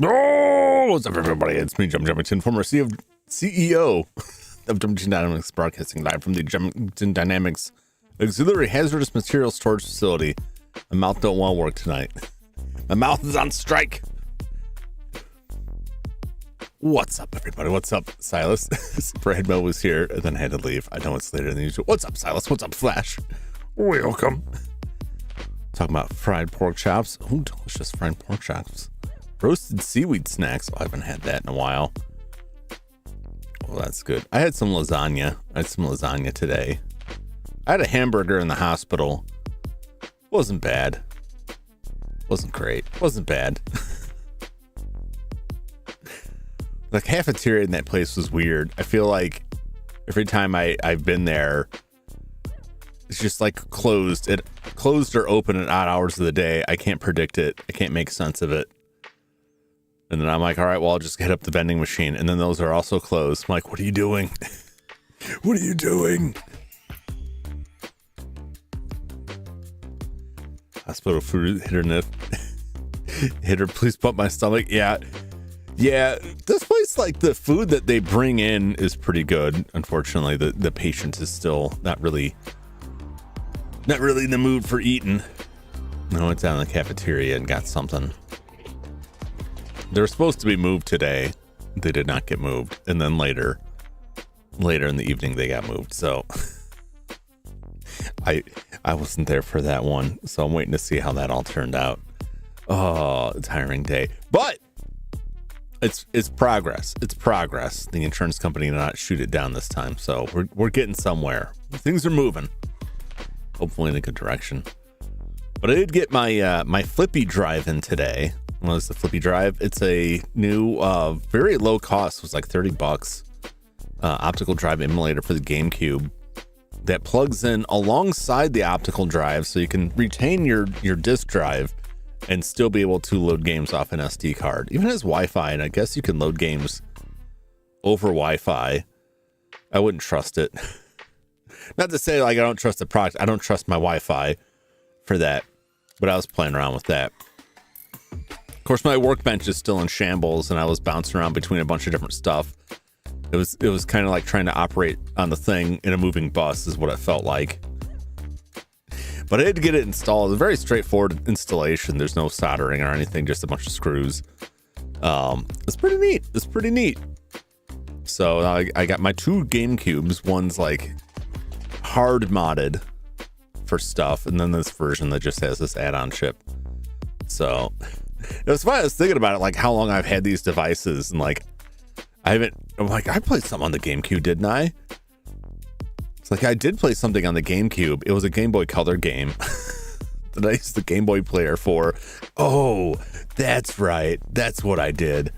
Oh, what's up, everybody? It's me, Jum Jumington, former CEO of Jumington Dynamics, broadcasting live from the Jumington Dynamics Auxiliary Hazardous Material Storage Facility. My mouth don't want to work tonight. My mouth is on strike. What's up, everybody? What's up, Silas? Brad Mel was here, and then I had to leave. I know it's later than usual. What's up, Silas? What's up, Flash? Welcome. Talking about fried pork chops. Ooh, delicious fried pork chops. Roasted seaweed snacks. Oh, I haven't had that in a while. Well, that's good. I had some lasagna. I had some lasagna today. I had a hamburger in the hospital. Wasn't bad. Wasn't great. Wasn't bad. The cafeteria in that place was weird. I feel like every time I've been there, it's just like closed. It closed or open at odd hours of the day. I can't predict it. I can't make sense of it. And then I'm like, all right, well, I'll just hit up the vending machine. And then those are also closed. I'm like, what are you doing? What are you doing? Hospital food hit or nip. Hit or please pump my stomach. Yeah. This place, like, the food that they bring in is pretty good. Unfortunately, the patient is still not really in the mood for eating. I went down to the cafeteria and got something. They were supposed to be moved today. They did not get moved. And then later in the evening, they got moved. So I wasn't there for that one. So I'm waiting to see how that all turned out. Oh, tiring day. But it's progress. It's progress. The insurance company did not shoot it down this time. So we're getting somewhere. Things are moving. Hopefully in a good direction. But I did get my Flippy drive in today. What is the Flippy drive? It's a new, very low cost. It was like $30. Optical drive emulator for the GameCube that plugs in alongside the optical drive, so you can retain your disk drive and still be able to load games off an SD card. Even has Wi-Fi, and I guess you can load games over Wi-Fi. I wouldn't trust it. Not to say like I don't trust the product. I don't trust my Wi-Fi for that, but I was playing around with that. Of course, my workbench is still in shambles, and I was bouncing around between a bunch of different stuff. It was kind of like trying to operate on the thing in a moving bus is what it felt like. But I had to get it installed. It's a very straightforward installation. There's no soldering or anything, just a bunch of screws. It's pretty neat. It's pretty neat. So I got my two GameCubes. One's like hard modded for stuff, and then this version that just has this add-on chip. So it was funny. I was thinking about it, like how long I've had these devices, and like I played something on the GameCube, didn't I? It's like I did play something on the GameCube. It was a Game Boy Color game that I used the Game Boy player for. Oh, that's right. That's what I did.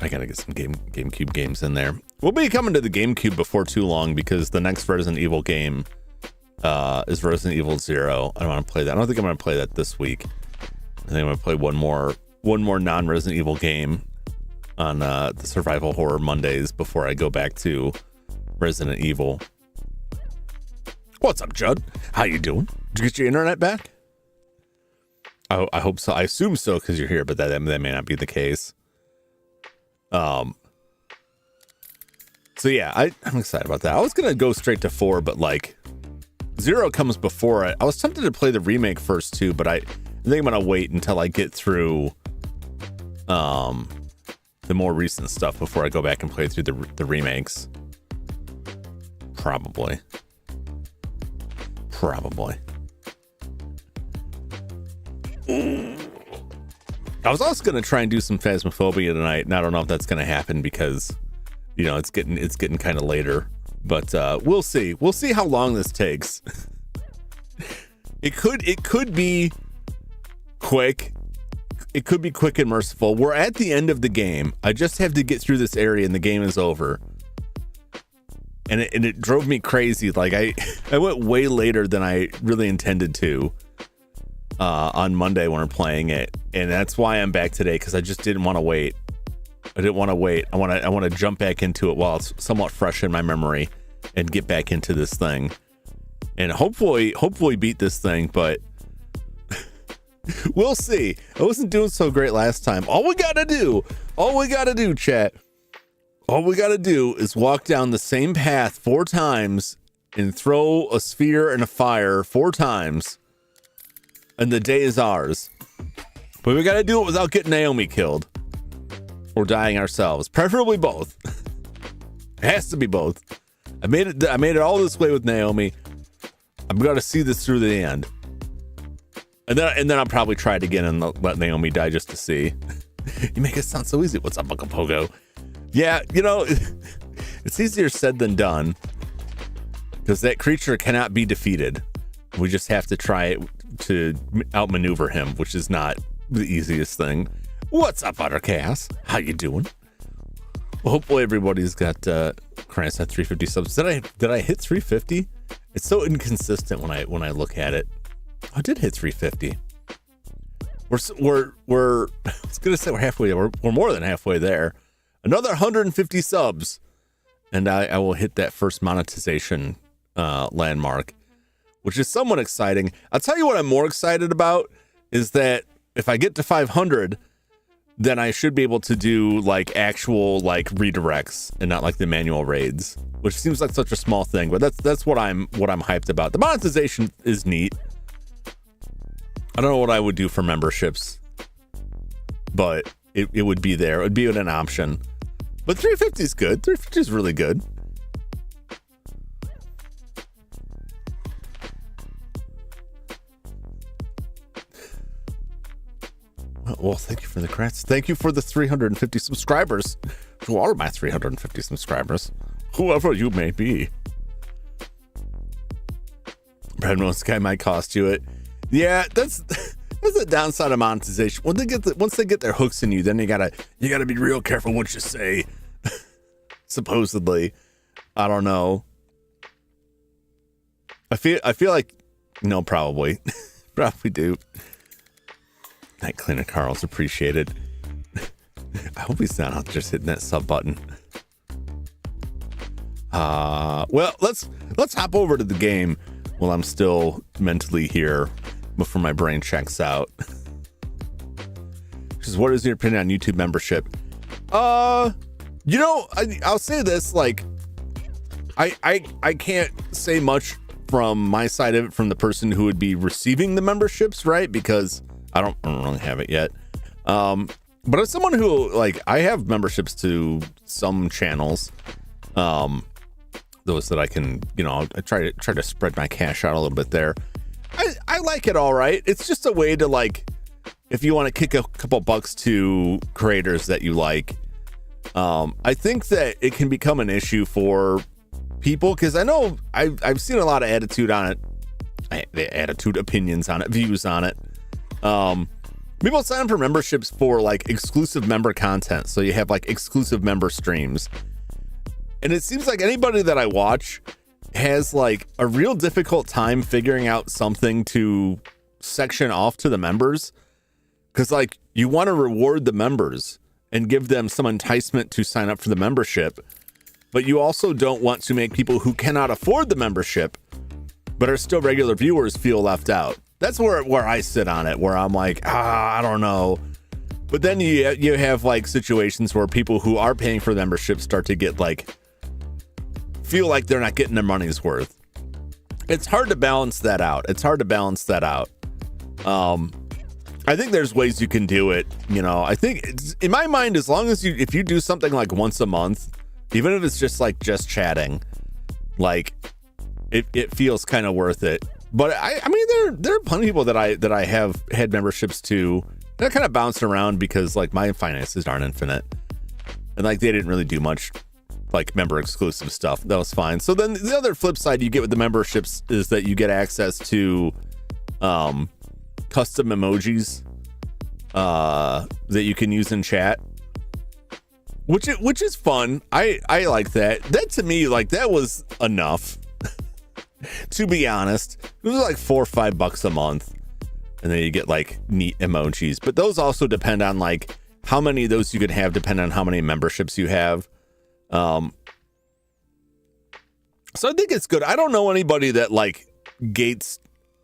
I gotta get some GameCube games in there. We'll be coming to the GameCube before too long because the next Resident Evil game is Resident Evil 0. I don't want to play that. I don't think I'm going to play that this week. I think I'm going to play one more non-Resident Evil game on the Survival Horror Mondays before I go back to Resident Evil. What's up, Judd? How you doing? Did you get your internet back? I hope so. I assume so because you're here, but that may not be the case. So yeah, I'm excited about that. I was gonna go straight to 4, but like 0 comes before it. I was tempted to play the remake first too, but I think I'm gonna wait until I get through the more recent stuff before I go back and play through the remakes. Probably. I was also gonna try and do some Phasmophobia tonight, and I don't know if that's gonna happen because, you know, it's getting kind of later. But we'll see. We'll see how long this takes. It could be quick. It could be quick and merciful. We're at the end of the game. I just have to get through this area and the game is over. And it drove me crazy. Like I went way later than I really intended to on Monday when we're playing it. And that's why I'm back today, because I just didn't want to wait. I want to jump back into it while it's somewhat fresh in my memory and get back into this thing. And hopefully beat this thing, but we'll see. I wasn't doing so great last time. All we gotta do, chat, all we gotta do is walk down the same path 4 times and throw a sphere and a fire 4 times, and the day is ours. But we gotta do it without getting Naomi killed or dying ourselves, preferably both. It has to be both. I made it all this way with Naomi. I'm gonna see this through the end, and then I'll probably try it again and let Naomi die just to see. You make it sound so easy. What's up, Uncle Pogo? Yeah, you know, it's easier said than done because that creature cannot be defeated. We just have to try to outmaneuver him, which is not the easiest thing. What's up, Buttercass? How you doing? Well, hopefully everybody's got Christ at 350 subs. Did I hit 350? It's so inconsistent when I look at it. I did hit 350. We're I was gonna say we're halfway. We're more than halfway there. Another 150 subs, and I will hit that first monetization landmark, which is somewhat exciting. I'll tell you what I'm more excited about is that if I get to 500, then I should be able to do like actual like redirects and not like the manual raids, which seems like such a small thing, but that's what I'm hyped about. The monetization is neat. I don't know what I would do for memberships, but it would be there. It would be an option. But 350 is good. 350 is really good. Well, thank you for the crats. Thank you for the 350 subscribers. Who are my 350 subscribers? Whoever you may be. Brad knows Sky might cost you it. Yeah, that's the downside of monetization. Once they get their hooks in you, then you gotta be real careful what you say. Supposedly, I don't know. I feel like no, probably do. Night Cleaner Carl's appreciated. I hope he's not out there just hitting that sub button. Well, let's hop over to the game while I'm still mentally here before my brain checks out. Because what is your opinion on YouTube membership? You know, I'll say this, like, I can't say much from my side of it from the person who would be receiving the memberships, right? Because I don't really have it yet. But as someone who, like, I have memberships to some channels, those that I can, you know, I try to spread my cash out a little bit there. I like it all right. It's just a way to, like, if you want to kick a couple bucks to creators that you like. I think that it can become an issue for people, because I know I've seen a lot of attitude on it, opinions on it, views on it. People sign up for memberships for like exclusive member content, so you have like exclusive member streams, and it seems like anybody that I watch has like a real difficult time figuring out something to section off to the members, because like you want to reward the members and give them some enticement to sign up for the membership, but you also don't want to make people who cannot afford the membership but are still regular viewers feel left out. That's where I sit on it, where I'm like, I don't know. But then you have like situations where people who are paying for the membership start to get like, feel like they're not getting their money's worth. It's hard to balance that out. I think there's ways you can do it. You know, I think it's, in my mind, as long as if you do something like once a month, even if it's just like just chatting, like it feels kind of worth it. But I mean, there are plenty of people that I have had memberships to that kind of bounce around because like my finances aren't infinite, and like they didn't really do much like member exclusive stuff. That was fine. So then the other flip side you get with the memberships is that you get access to custom emojis that you can use in chat, which is fun. I like that. That to me, like, that was enough. To be honest, it was like $4 or $5 a month, and then you get like neat emojis. But those also depend on like how many of those you could have, depending on how many memberships you have. So I think it's good. I don't know anybody that like gates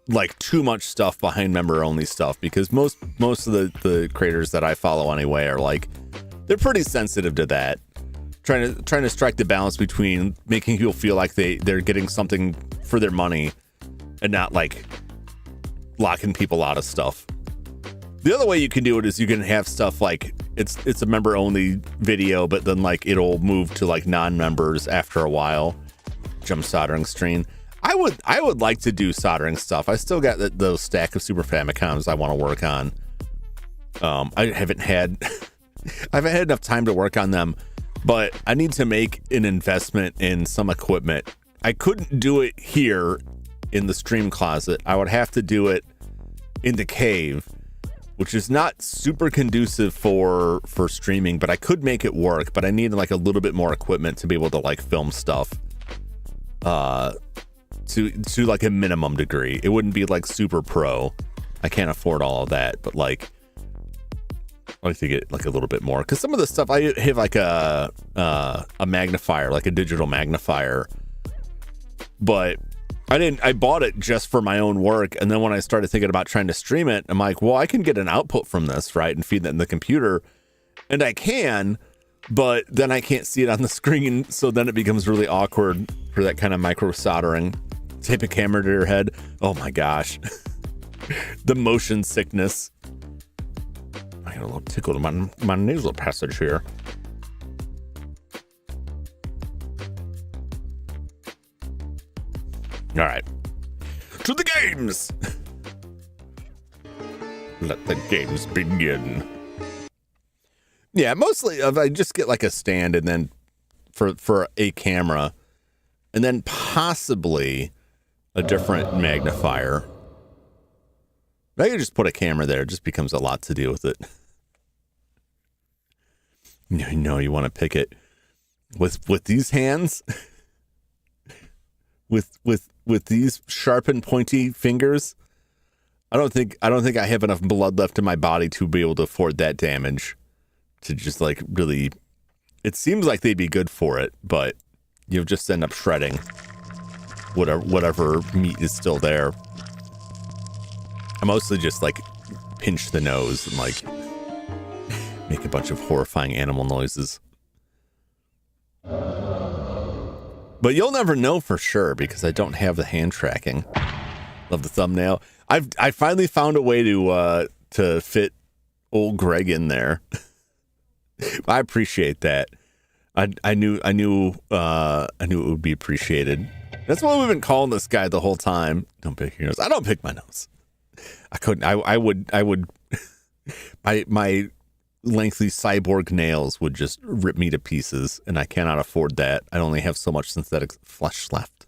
like too much stuff behind member only stuff, because most of the creators that I follow anyway are like, they're pretty sensitive to that, trying to strike the balance between making people feel like they're getting something for their money and not like locking people out of stuff. The other way you can do it is you can have stuff like it's a member only video, but then like it'll move to like non-members after a while. Jump soldering stream. I would like to do soldering stuff. I still got those stack of Super Famicoms I want to work on. I haven't had enough time to work on them, but I need to make an investment in some equipment. I couldn't do it here in the stream closet. I would have to do it in the cave, which is not super conducive for streaming, but I could make it work. But I need like a little bit more equipment to be able to like film stuff. To like a minimum degree. It wouldn't be like super pro. I can't afford all of that, but like I like to get like a little bit more, because some of the stuff I have like a magnifier, like a digital magnifier, but I bought it just for my own work, and then when I started thinking about trying to stream it, I'm like, well, I can get an output from this, right, and feed that in the computer, and I can, but then I can't see it on the screen, so then it becomes really awkward for that kind of micro soldering. Tape a camera to your head. Oh my gosh. The motion sickness. I got a little tickle in my nasal passage here. All right. To the games. Let the games begin. Yeah, mostly I just get like a stand and then for a camera, and then possibly a different magnifier. I could just put a camera there. It just becomes a lot to deal with it. No, you want to pick it with these hands, with these sharp and pointy fingers. I don't think I have enough blood left in my body to be able to afford that damage. To just like really, it seems like they'd be good for it, but you'll just end up shredding whatever meat is still there. I mostly just like pinch the nose and like make a bunch of horrifying animal noises. But you'll never know for sure because I don't have the hand tracking. Love the thumbnail. I finally found a way to fit old Greg in there. I appreciate that. I knew it would be appreciated. That's what we've been calling this guy the whole time. Don't pick your nose. I don't pick my nose. I couldn't. I would. My lengthy cyborg nails would just rip me to pieces, and I cannot afford that. I only have so much synthetic flesh left.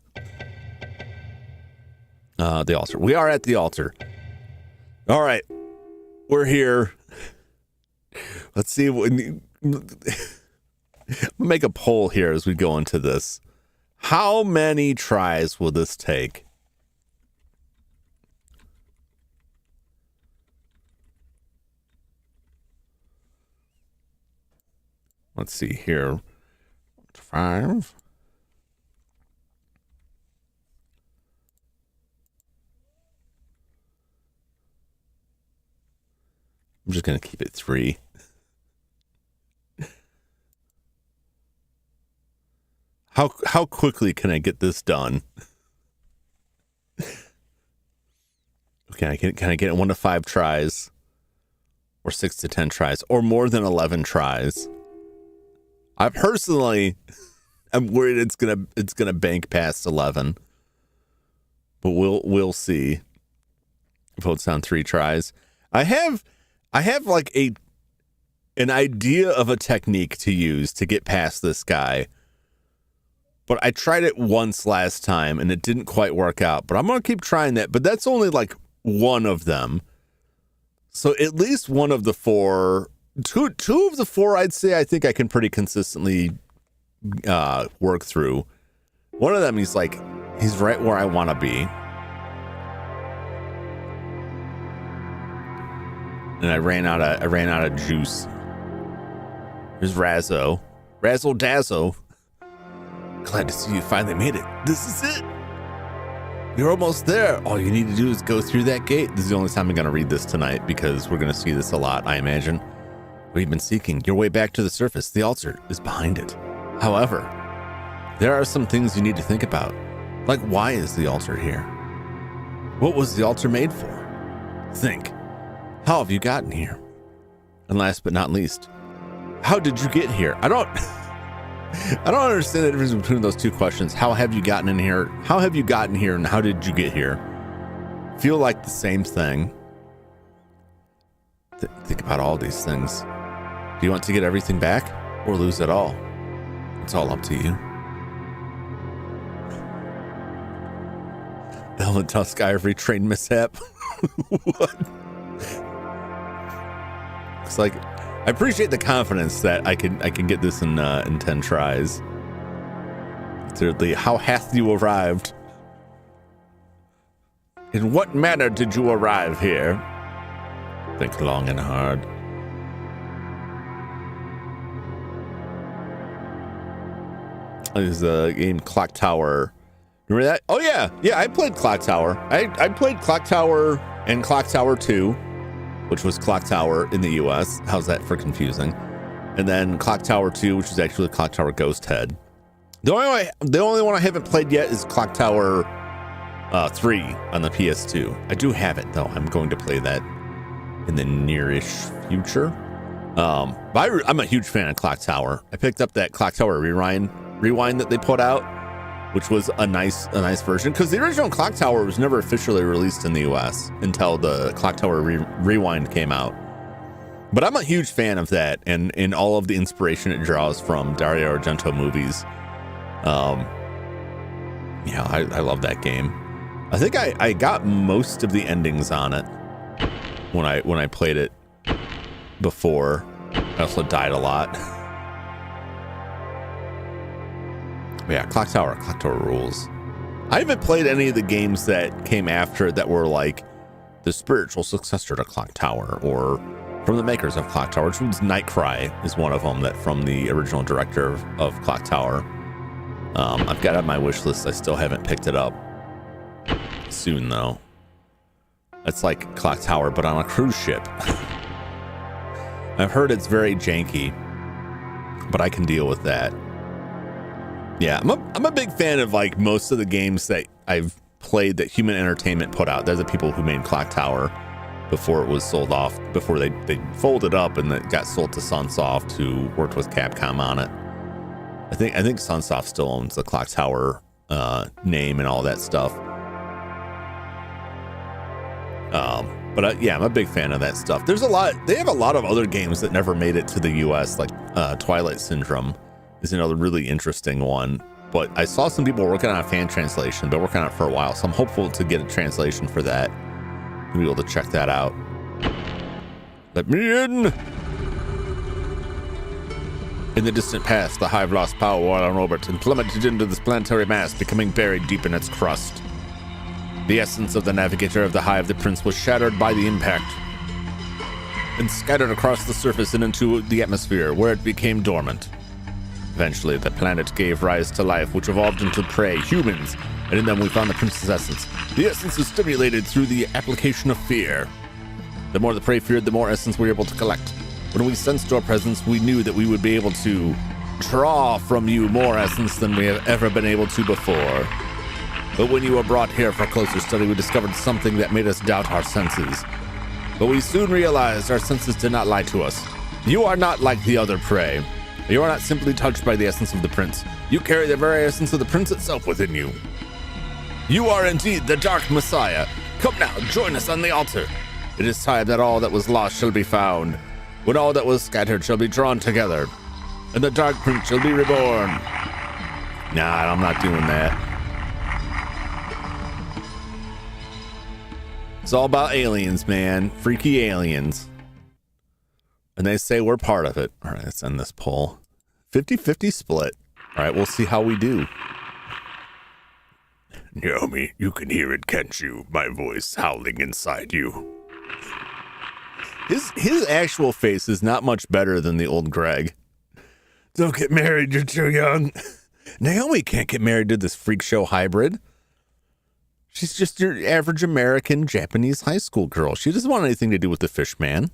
The altar. We are at the altar. All right, we're here. Let's see. I'll make a poll here as we go into this. How many tries will this take? Let's see here. 5. I'm just going to keep it 3. How quickly can I get this done? Okay, can I get 1 to 5 tries, or 6 to 10 tries, or more than 11 tries? I personally am worried it's gonna bank past 11, but we'll see. Votes on 3 tries. I have like an idea of a technique to use to get past this guy. But I tried it once last time and it didn't quite work out. But I'm going to keep trying that. But that's only like one of them. So at least one of the 4, two of the 4, I'd say I think I can pretty consistently work through. One of them, he's right where I want to be. And I ran out of juice. Here's Razzo. Razzle Dazzle. Glad to see you finally made it. This is it. You're almost there. All you need to do is go through that gate. This is the only time I'm going to read this tonight because we're going to see this a lot, I imagine. We've been seeking your way back to the surface. The altar is behind it. However, there are some things you need to think about. Like, why is the altar here? What was the altar made for? Think. How have you gotten here? And last but not least, how did you get here? I don't understand the difference between those two questions. How have you gotten in here? How have you gotten here, and how did you get here? Feel like the same thing. Think about all these things. Do you want to get everything back or lose it all? It's all up to you. Velvet Tusk Ivory train mishap. What? It's like, I appreciate the confidence that I can get this in 10 tries. Thirdly, how hath you arrived? In what manner did you arrive here? Think long and hard. There's a game Clock Tower. Remember that? Oh yeah, I played Clock Tower. I played Clock Tower and Clock Tower 2, which was Clock Tower in the US. How's that for confusing? And then Clock Tower 2, which is actually Clock Tower Ghost Head. The only one I haven't played yet is Clock Tower 3 on the PS2. I do have it though. I'm going to play that in the nearish future. But I'm a huge fan of Clock Tower. I picked up that Clock Tower Rewind that they put out, which was a nice version, because the original Clock Tower was never officially released in the US until the Clock Tower Rewind came out. But I'm a huge fan of that, and in all of the inspiration it draws from Dario Argento movies. Yeah, I love that game. I think I got most of the endings on it when I played it before. I also died a lot. But yeah, Clock Tower rules. I haven't played any of the games that came after it that were like the spiritual successor to Clock Tower, or from the makers of Clock Tower, which was Nightcry is one of them, that from the original director of Clock Tower. I've got it on my wish list. I still haven't picked it up. Soon though. It's like Clock Tower, but on a cruise ship. I've heard it's very janky, but I can deal with that. Yeah, I'm a big fan of like most of the games that I've played that Human Entertainment put out. They're the people who made Clock Tower before it was sold off, before they folded up and it got sold to Sunsoft, who worked with Capcom on it. I think Sunsoft still owns the Clock Tower name and all that stuff. But yeah, I'm a big fan of that stuff. There's a lot. They have a lot of other games that never made it to the US, like Twilight Syndrome is another really interesting one. But I saw some people working on a fan translation. Been working on it for a while, so I'm hopeful to get a translation for that. To be able to check that out. Let me in. In the distant past, the Hive lost power while on orbit and plummeted into this planetary mass, becoming buried deep in its crust. The essence of the navigator of the Hive, the Prince, was shattered by the impact and scattered across the surface and into the atmosphere, where it became dormant. Eventually, the planet gave rise to life, which evolved into prey, humans, and in them we found the Prince's essence. The essence is stimulated through the application of fear. The more the prey feared, the more essence we were able to collect. When we sensed your presence, we knew that we would be able to draw from you more essence than we have ever been able to before. But when you were brought here for closer study, we discovered something that made us doubt our senses. But we soon realized our senses did not lie to us. You are not like the other prey. You are not simply touched by the essence of the Prince. You carry the very essence of the Prince itself within you. You are indeed the Dark Messiah. Come now, join us on the altar. It is time that all that was lost shall be found, when all that was scattered shall be drawn together, and the Dark Prince shall be reborn. Nah, I'm not doing that. It's all about aliens, man. Freaky aliens. And they say we're part of it. All right, let's end this poll. 50-50 split. All right, we'll see how we do. Naomi, you can hear it, can't you? My voice howling inside you. His actual face is not much better than the old Greg. Don't get married, you're too young. Naomi can't get married to this freak show hybrid. She's just your average American Japanese high school girl. She doesn't want anything to do with the fish man.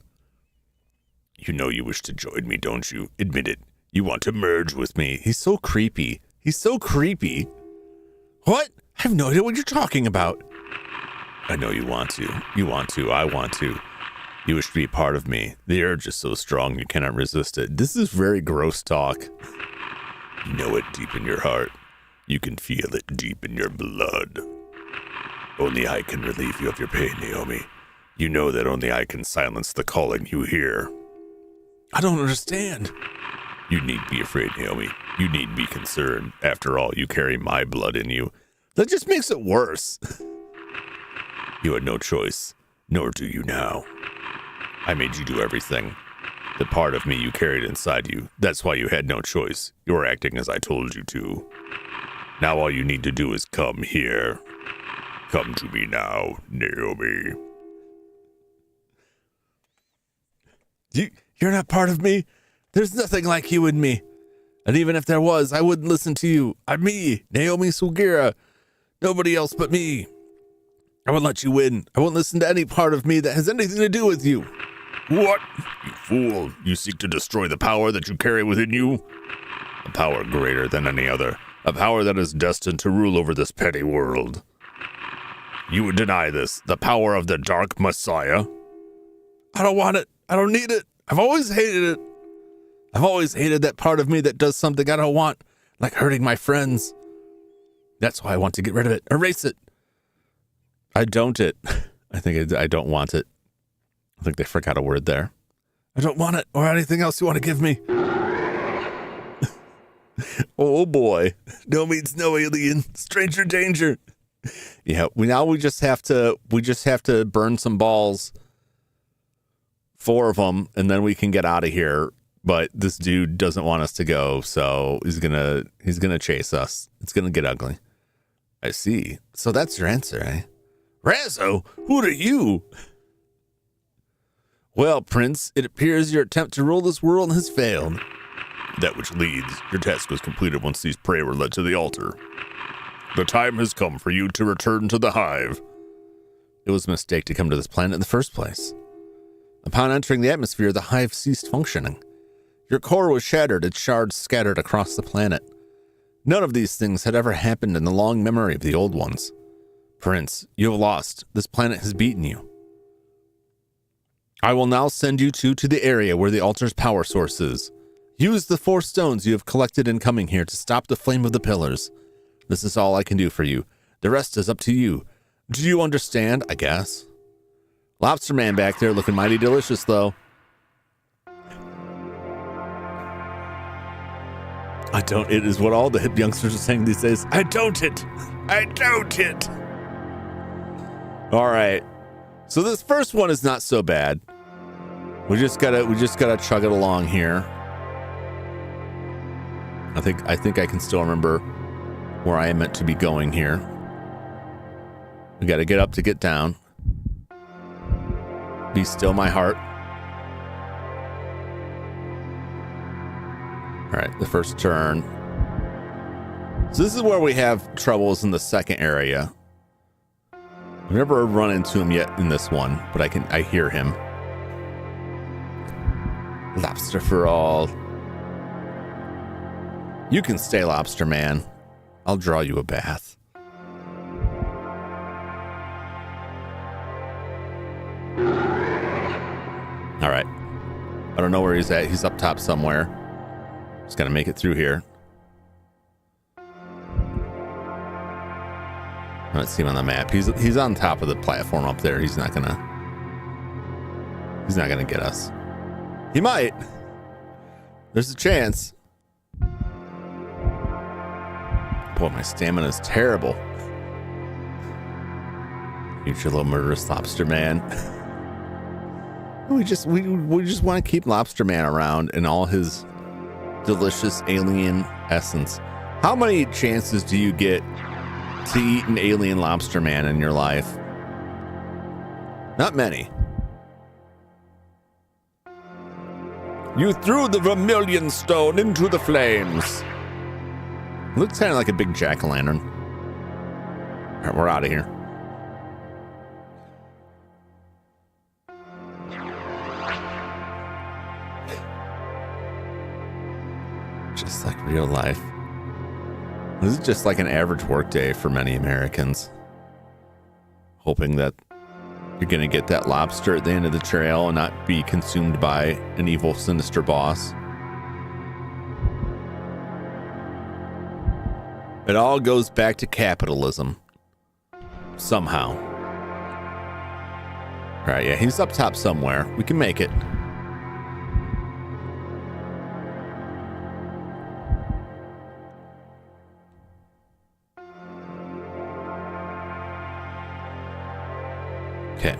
You know you wish to join me, don't you? Admit it. You want to merge with me. He's so creepy. He's so creepy. What? I have no idea what you're talking about. I know you want to. You want to. I want to. You wish to be part of me. The urge is so strong you cannot resist it. This is very gross talk. You know it deep in your heart. You can feel it deep in your blood. Only I can relieve you of your pain, Naomi. You know that only I can silence the calling you hear. I don't understand. You need be afraid, Naomi. You need be concerned. After all, you carry my blood in you. That just makes it worse. You had no choice, nor do you now. I made you do everything. The part of me you carried inside you, that's why you had no choice. You're acting as I told you to. Now all you need to do is come here. Come to me now, Naomi. You're not part of me. There's nothing like you in me. And even if there was, I wouldn't listen to you. I'm me, Naomi Sugira. Nobody else but me. I won't let you win. I won't listen to any part of me that has anything to do with you. What? You fool. You seek to destroy the power that you carry within you? A power greater than any other. A power that is destined to rule over this petty world. You would deny this, the power of the Dark Messiah? I don't want it. I don't need it. I've always hated it. I've always hated that part of me that does something I don't want, like hurting my friends. That's why I want to get rid of it. Erase it. I don't it. I think I don't want it. I think they forgot a word there. I don't want it or anything else you want to give me. Oh boy. No means no, alien. Stranger danger. Yeah, we just have to burn some balls. 4 of them, and then we can get out of here. But this dude doesn't want us to go, so he's gonna chase us. It's gonna get ugly. I see. So that's your answer, eh? Razzo, who are you? Well, Prince, it appears your attempt to rule this world has failed. That which leads, your task was completed once these prey were led to the altar. The time has come for you to return to the Hive. It was a mistake to come to this planet in the first place. Upon entering the atmosphere, the Hive ceased functioning. Your core was shattered, its shards scattered across the planet. None of these things had ever happened in the long memory of the old ones. Prince, you have lost. This planet has beaten you. I will now send you two to the area where the altar's power source is. Use the 4 stones you have collected in coming here to stop the flame of the pillars. This is all I can do for you. The rest is up to you. Do you understand, I guess? Lobster man back there looking mighty delicious, though. I don't. It is what all the hip youngsters are saying these days. I don't it. I don't it. All right. So this first one is not so bad. We just gotta chug it along here. I think I can still remember where I am meant to be going here. We got to get up to get down. Be still, my heart. All right, the first turn. So this is where we have troubles in the second area. I've never run into him yet in this one, but I hear him. Lobster for all. You can stay, lobster man. I'll draw you a bath. All right. I don't know where he's at. He's up top somewhere. Just gotta make it through here. I don't see him on the map. He's on top of the platform up there. He's not gonna get us. He might. There's a chance. Boy, my stamina is terrible. Future little murderous lobster man. We just want to keep lobster man around in all his delicious alien essence. How many chances do you get to eat an alien lobster man in your life? Not many. You threw the vermilion stone into the flames. Looks kind of like a big jack-o'-lantern. All right, we're out of here. Just like real life. This is just like an average work day for many Americans. Hoping that you're going to get that lobster at the end of the trail and not be consumed by an evil, sinister boss. It all goes back to capitalism. Somehow. All right, yeah, he's up top somewhere. We can make it. Okay.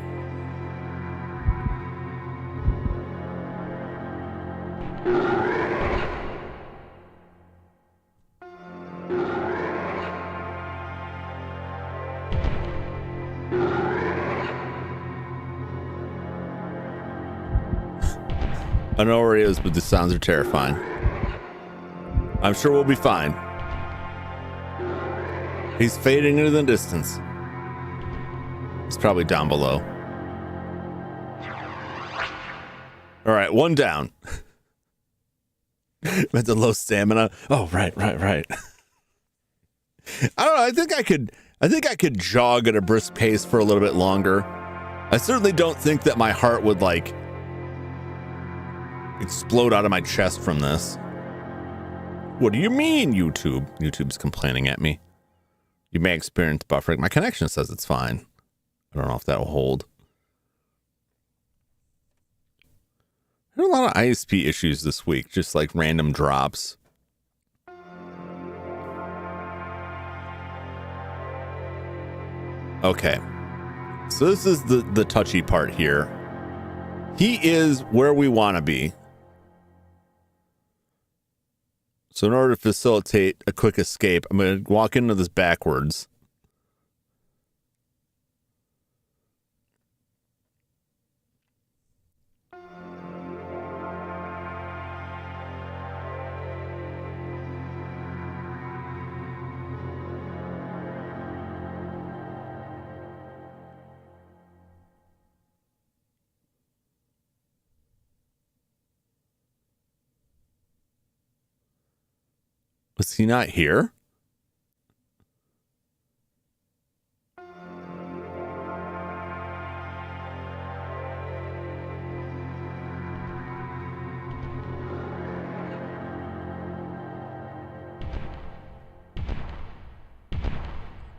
I don't know where he is, but the sounds are terrifying. I'm sure we'll be fine. He's fading into the distance. He's probably down below. All right, one down. Meant the low stamina. Oh, right. I don't know. I think I could jog at a brisk pace for a little bit longer. I certainly don't think that my heart would like explode out of my chest from this. What do you mean, YouTube? YouTube's complaining at me. You may experience buffering. My connection says it's fine. I don't know if that'll hold. There are a lot of ISP issues this week, just like random drops. Okay. So this is the touchy part here. He is where we want to be. So in order to facilitate a quick escape, I'm going to walk into this backwards. Was he not here?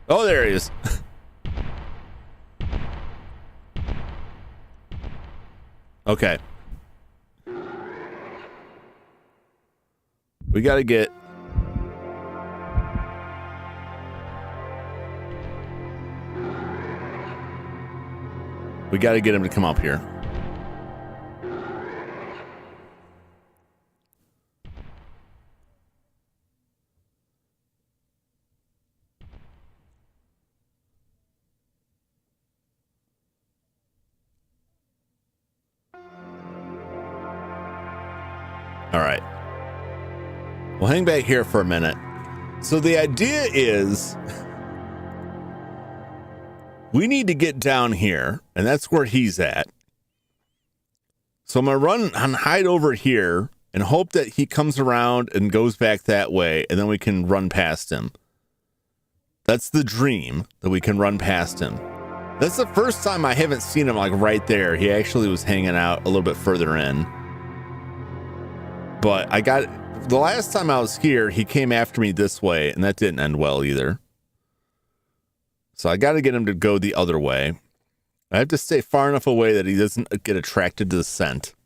Oh, there he is. Okay. We got to get... We got to get him to come up here. All right. We'll hang back here for a minute. So the idea is we need to get down here, and that's where he's at. So I'm going to run and hide over here and hope that he comes around and goes back that way, and then we can run past him. That's the dream, that we can run past him. That's the first time I haven't seen him like right there. He actually was hanging out a little bit further in. But the last time I was here, he came after me this way, and that didn't end well either. So I got to get him to go the other way. I have to stay far enough away that he doesn't get attracted to the scent.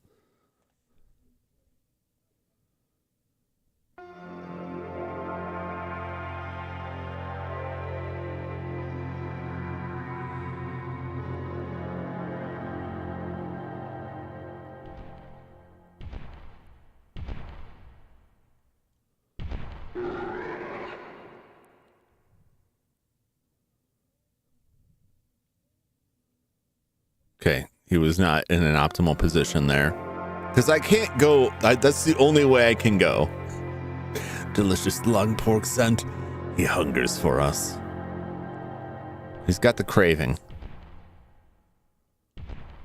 Okay, he was not in an optimal position there. Because I can't go, that's the only way I can go. Delicious lung pork scent. He hungers for us. He's got the craving.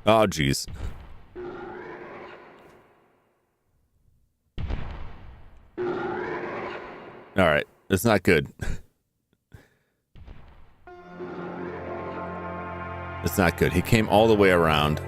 Oh, geez. All right, it's not good. It's not good. He came all the way around.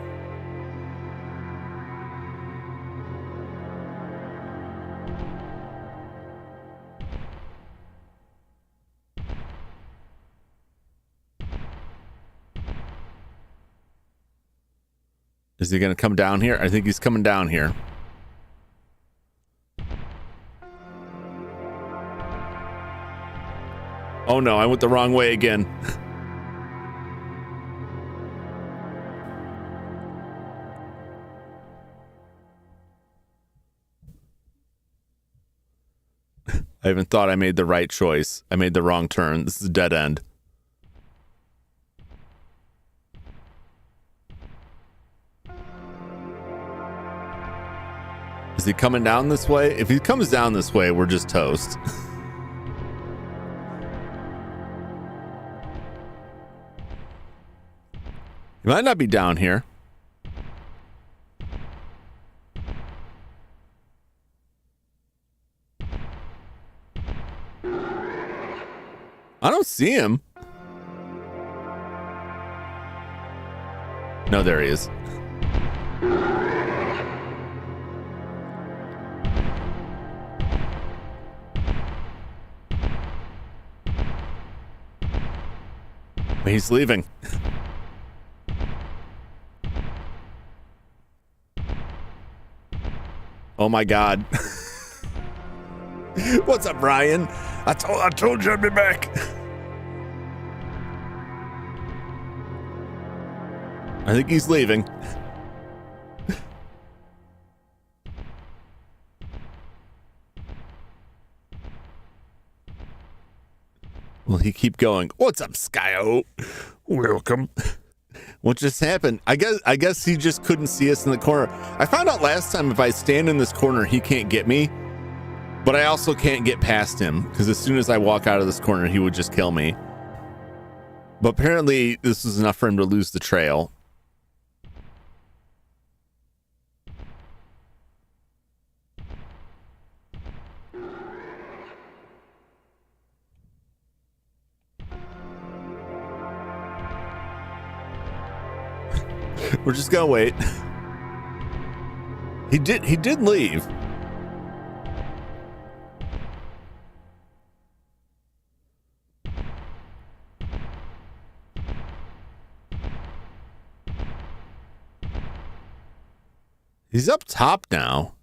Is he going to come down here? I think he's coming down here. Oh no, I went the wrong way again. I even thought I made the right choice. I made the wrong turn. This is a dead end. Is he coming down this way? If he comes down this way, we're just toast. He might not be down here. I don't see him. No, there he is. He's leaving. Oh my God. What's up, Brian? I told you I'd be back. I think he's leaving. Will he keep going? What's up, Skyo? Welcome. What just happened? I guess he just couldn't see us in the corner. I found out last time if I stand in this corner, he can't get me. But I also can't get past him because as soon as I walk out of this corner, he would just kill me. But apparently this is enough for him to lose the trail. We're just gonna wait. He did leave. He's up top now.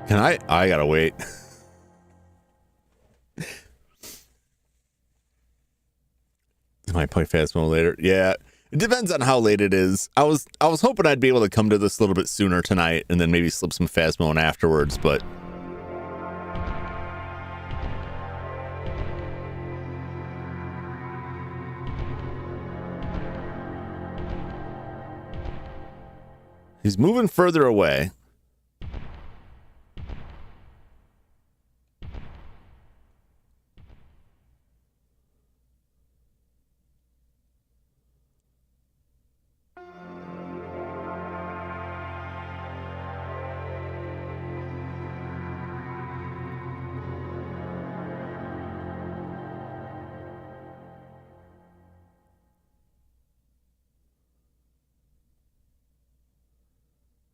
Can I gotta wait. Might play Phasmo later. Yeah. It depends on how late it is. I was hoping I'd be able to come to this a little bit sooner tonight and then maybe slip some Phasmo in afterwards, but he's moving further away.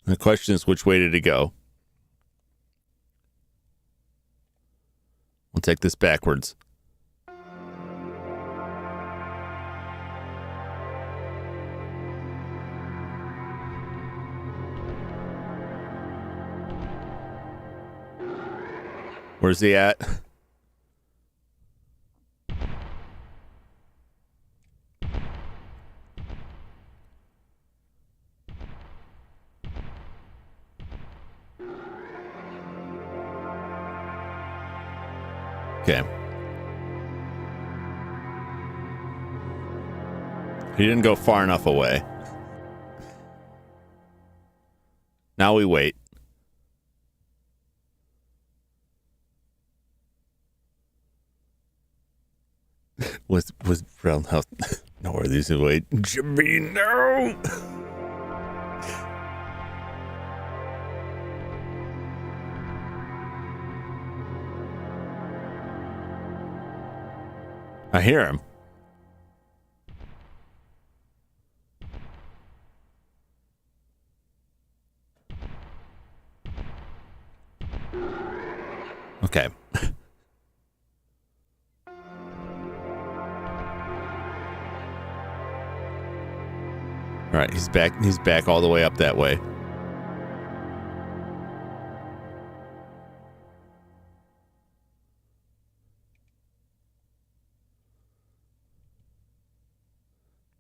The question is, which way did he go? We'll take this backwards. Where's he at? Okay. He didn't go far enough away. Now we wait. was Brown House nowhere these away? Jimmy, no. I hear him. Okay. All right, he's back. He's back all the way up that way.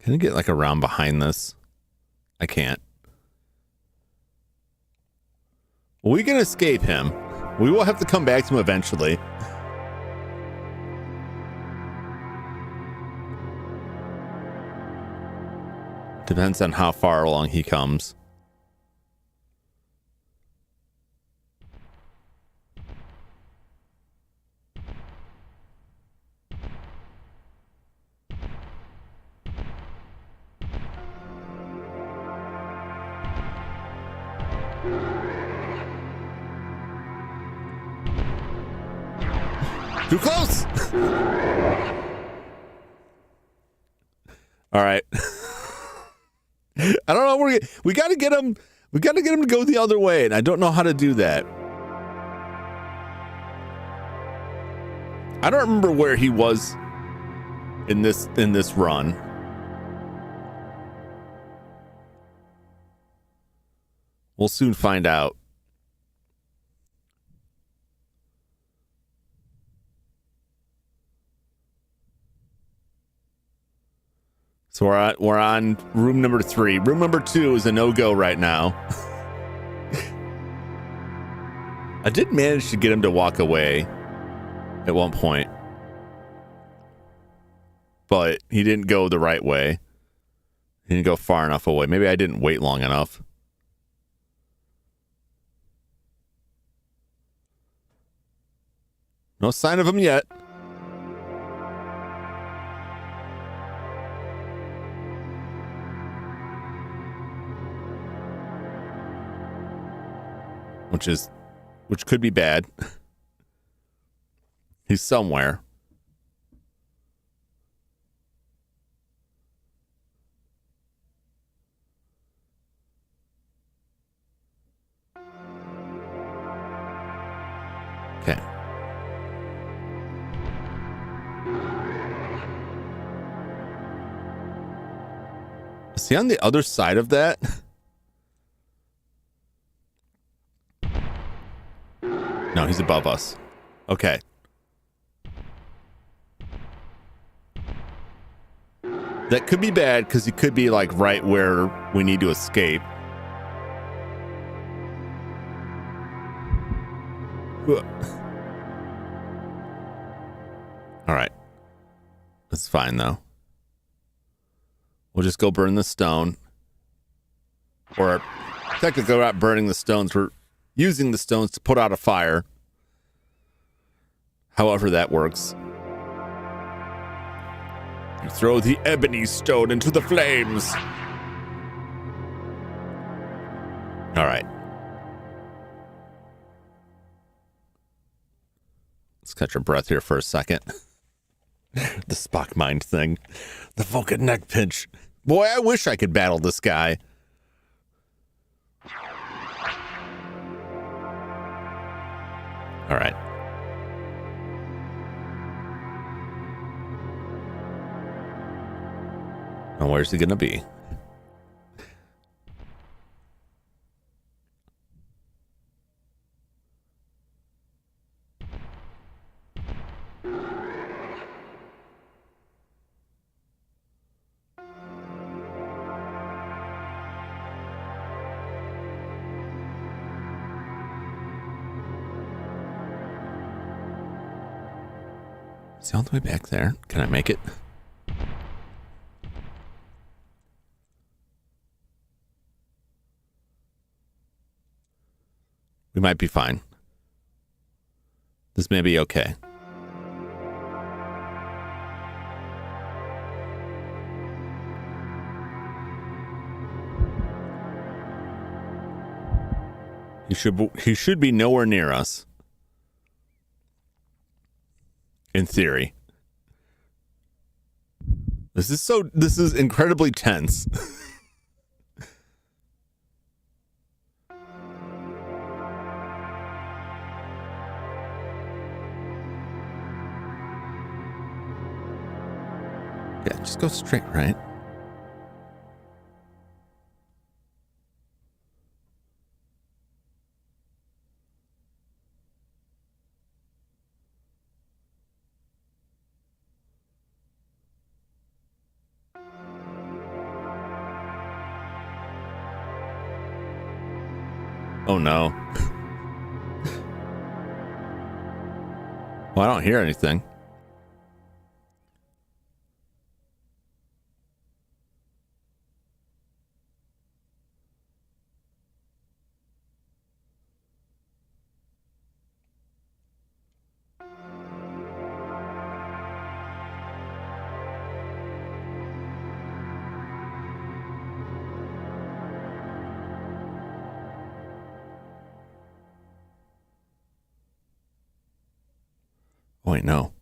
Can I get like around behind this? I can't. Well, we can escape him. We will have to come back to him eventually. Depends on how far along he comes. Too close. All right. I don't know where we got to get him. We got to get him to go the other way, and I don't know how to do that. I don't remember where he was in this run. We'll soon find out. So we're on room number 3. Room number 2 is a no-go right now. I did manage to get him to walk away at one point, but he didn't go the right way. He didn't go far enough away. Maybe I didn't wait long enough. No sign of him yet. Which could be bad. He's somewhere. Okay. Is he on the other side of that? No, he's above us. Okay. That could be bad because he could be like right where we need to escape. All right. That's fine though. We'll just go burn the stone. Or technically we're not burning the stones. We're using the stones to put out a fire. However that works. You throw the ebony stone into the flames. All right. Let's catch our breath here for a second. The Spock mind thing. The Vulcan neck pinch. Boy, I wish I could battle this guy. All right. And where's he going to be? Is he all the way back there? Can I make it? We might be fine. This may be okay. He should be nowhere near us. In theory. This is incredibly tense. Yeah, just go straight, right? Oh no. Well, I don't hear anything. Oh, wait, no.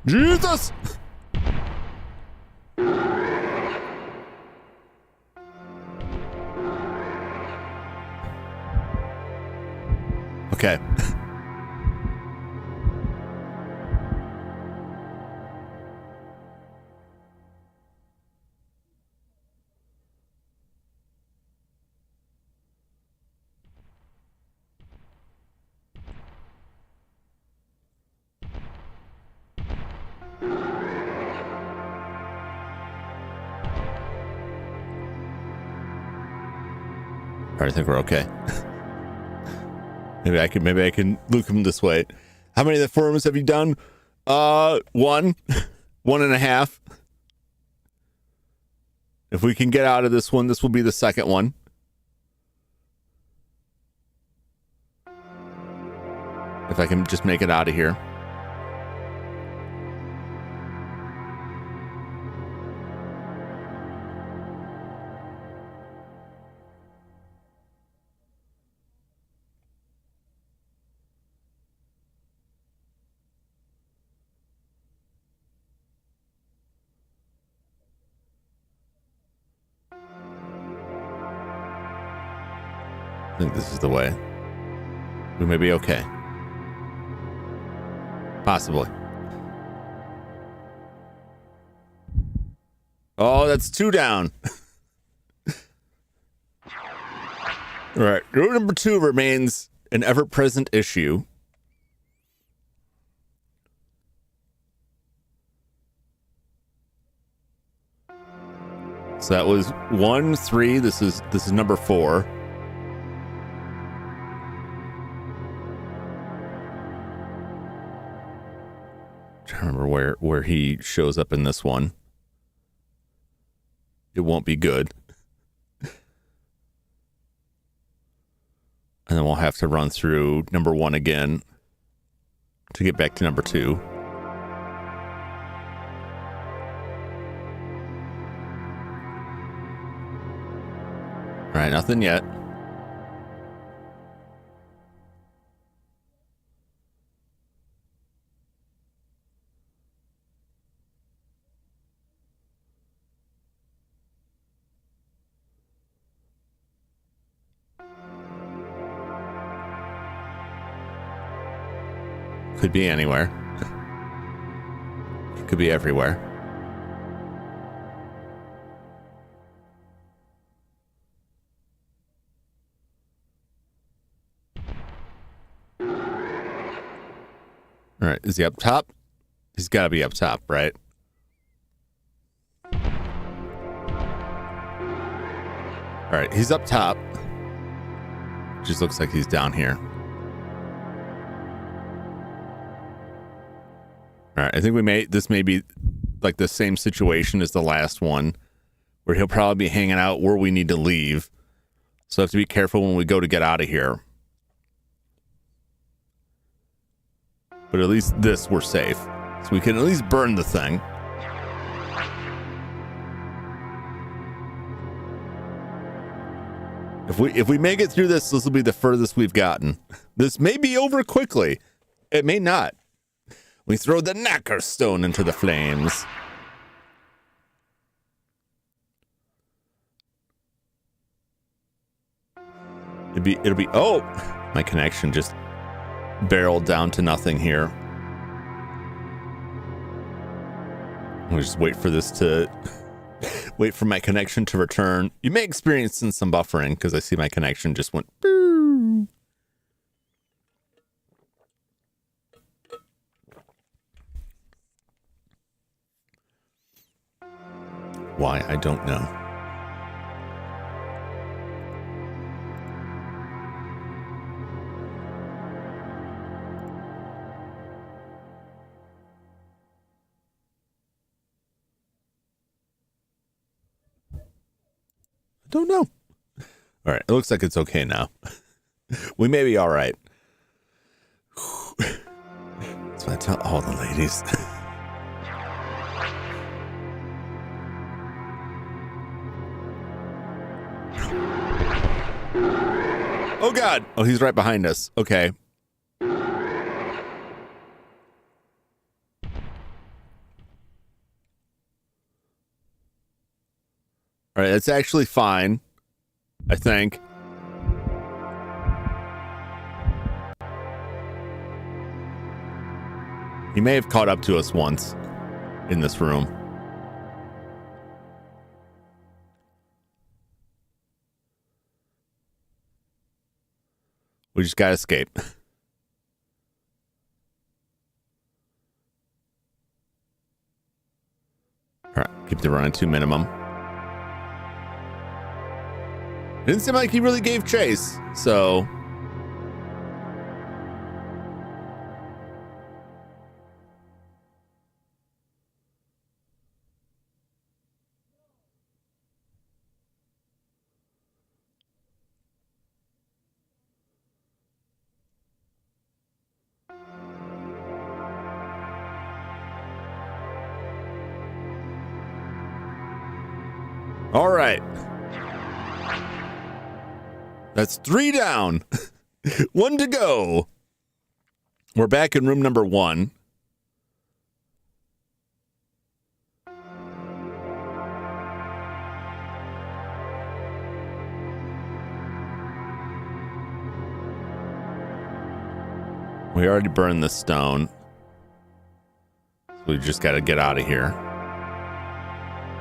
Jesus! Okay. I think we're okay. maybe I can look him this way. How many of the forums have you done? 1, 1.5. If we can get out of this one, this will be the second one. If I can just make it out of here. I think this is the way. We may be okay. Possibly. Oh, that's 2 down. All right. Route number 2 remains an ever-present issue. So that was 1, 3. This is number 4. Trying to remember where he shows up in this one. It won't be good. And then we'll have to run through number 1 again to get back to number 2. All right, nothing yet. Could be anywhere. It could be everywhere. All right, is he up top? He's got to be up top, right? All right, he's up top. Just looks like he's down here. All right, I think this may be like the same situation as the last one, where he'll probably be hanging out where we need to leave. So I have to be careful when we go to get out of here. But at least this, we're safe. So we can at least burn the thing. If we make it through this will be the furthest we've gotten. This may be over quickly. It may not. We throw the knacker stone into the flames. It'll be oh, my connection just barreled down to nothing here. We'll just wait for this to wait for my connection to return. You may experience some buffering because I see my connection just went boo. Why, I don't know. Don't know. All right, it looks like it's okay now. We may be all right. That's what I tell all the ladies. Oh God! Oh, he's right behind us. Okay. All right, that's actually fine, I think. He may have caught up to us once in this room. We just gotta escape. All right, keep the run to minimum. It didn't seem like he really gave chase, so. All right. That's 3 down. 1 to go. We're back in room number 1. We already burned the stone. So we just got to get out of here.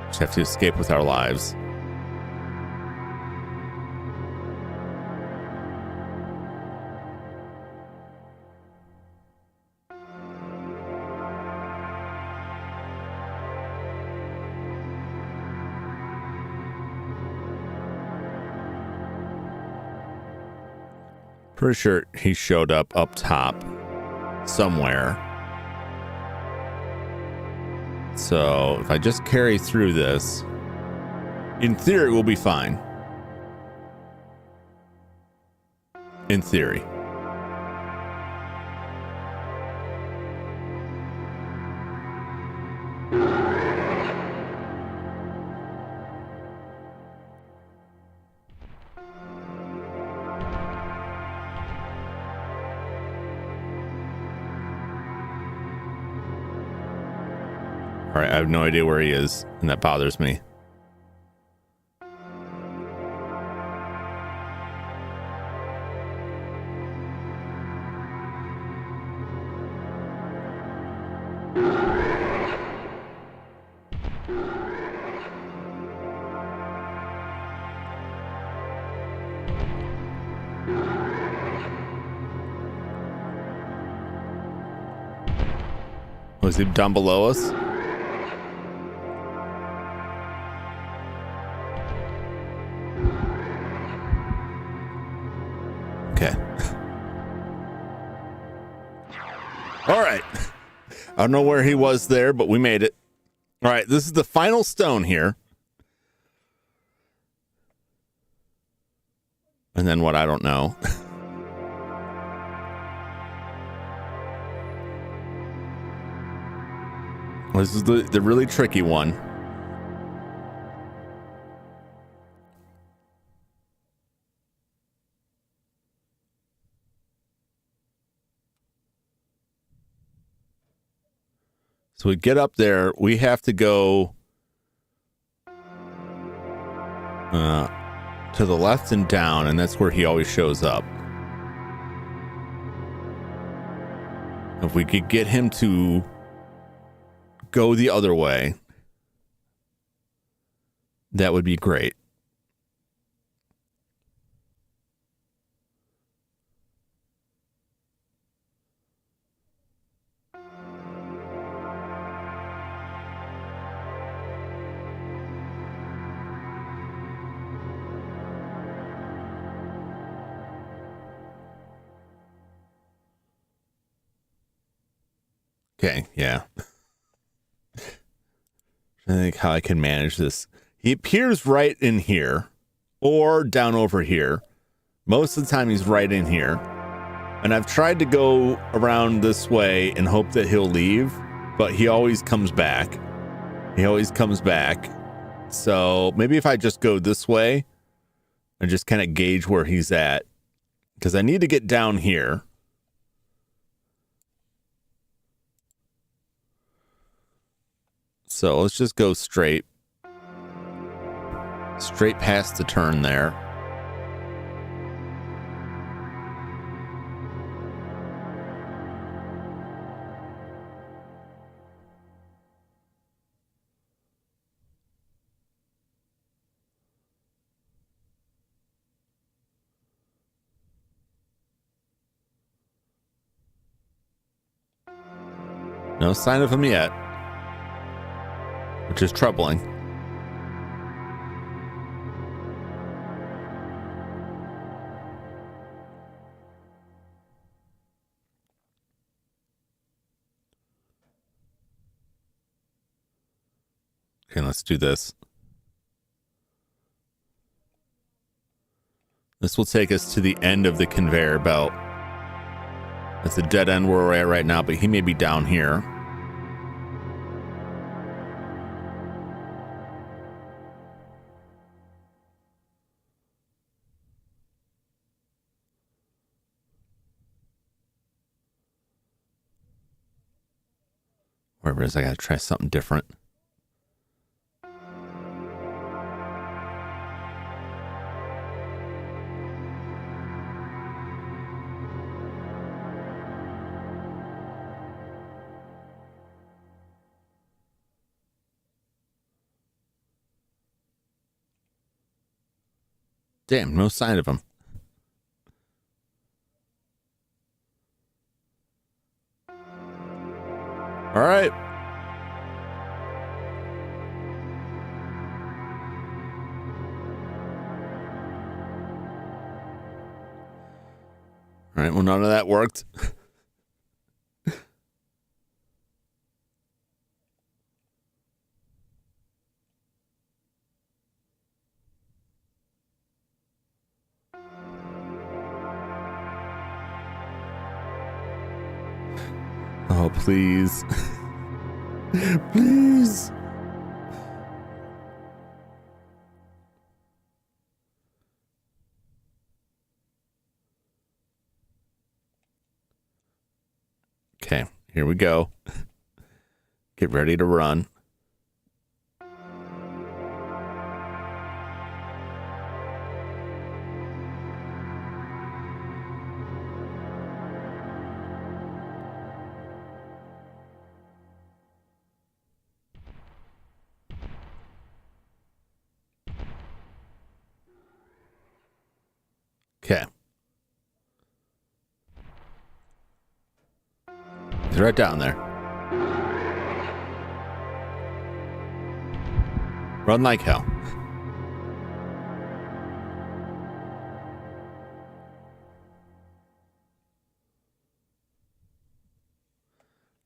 Just have to escape with our lives. Pretty sure he showed up top somewhere. So if I just carry through this, in theory, we'll be fine. In theory. All right, I have no idea where he is, and that bothers me. Was he down below us? All right. I don't know where he was there, but we made it. All right. This is the final stone here. And then what? I don't know. This is the really tricky one. So we get up there, we have to go to the left and down, and that's where he always shows up. If we could get him to go the other way, that would be great. Okay, yeah. I think how I can manage this. He appears right in here or down over here. Most of the time he's right in here. And I've tried to go around this way and hope that he'll leave, but he always comes back. He always comes back. So maybe if I just go this way and just kind of gauge where he's at, because I need to get down here. So let's just go straight past the turn there. No sign of him yet, which is troubling. Okay, let's do this. This will take us to the end of the conveyor belt. It's a dead end where we're at right now, but he may be down here. Wherever it is, I gotta try something different. Damn, no sign of him. All right. All right, well, none of that worked. Oh, please. Please. Okay, here we go. Get ready to run. Okay. He's right down there. Run like hell.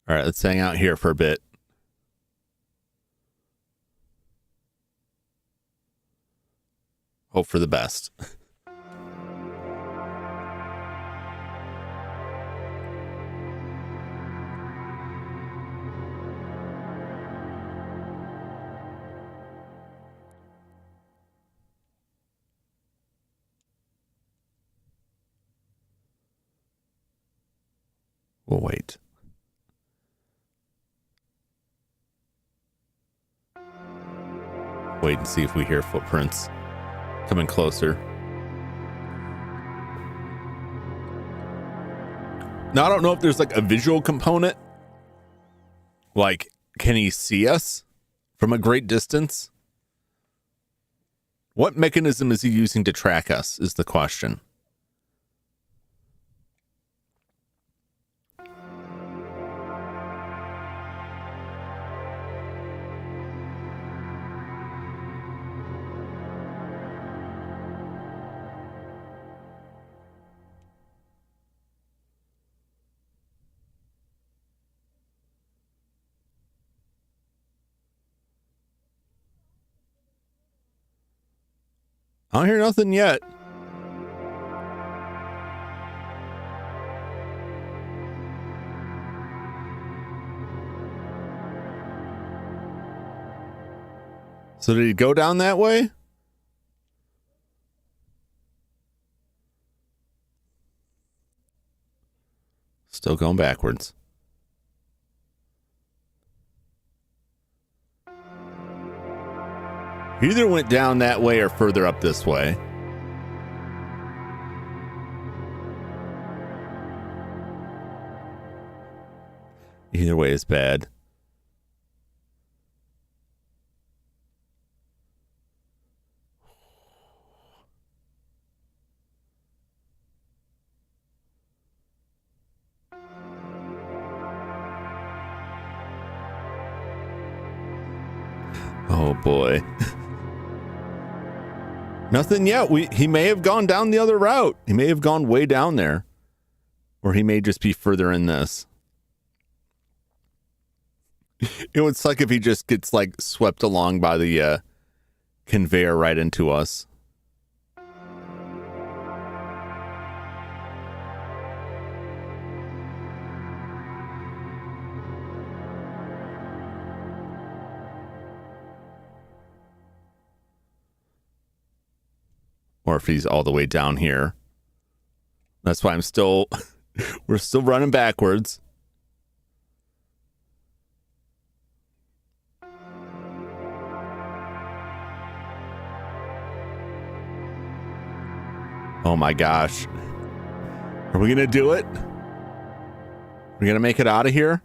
All right, let's hang out here for a bit. Hope for the best. We'll wait. Wait and see if we hear footprints coming closer. Now, I don't know if there's like a visual component. Like, can he see us from a great distance? What mechanism is he using to track us is the question. I don't hear nothing yet. So did he go down that way? Still going backwards. He either went down that way or further up this way. Either way is bad. Oh boy. Nothing yet. He may have gone down the other route. He may have gone way down there. Or he may just be further in this. It would suck if he just gets like swept along by the conveyor right into us. Or if he's all the way down here. That's why we're still running backwards. Oh my gosh. Are we going to do it? We're going to make it out of here?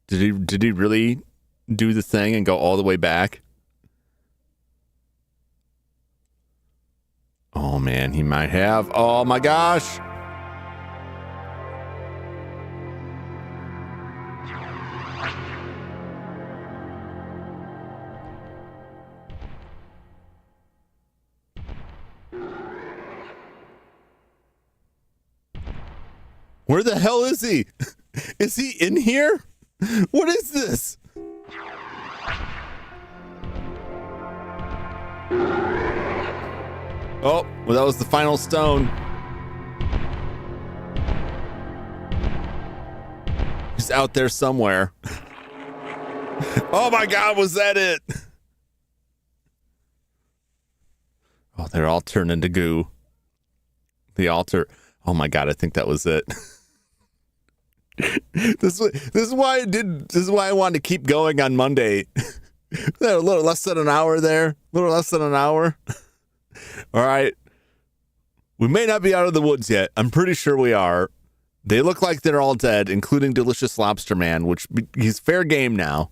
Did he really do the thing and go all the way back? Oh man, he might have. Oh my gosh. Where the hell is he? Is he in here? What is this? Oh, well, that was the final stone. He's out there somewhere. Oh my God, was that it? Oh, they're all turned into goo. The altar. Oh my God, I think that was it. This is why I wanted to keep going on Monday. A little less than an hour there. A little less than an hour. All right. We may not be out of the woods yet. I'm pretty sure we are. They look like they're all dead, including Delicious Lobster Man, which he's fair game now.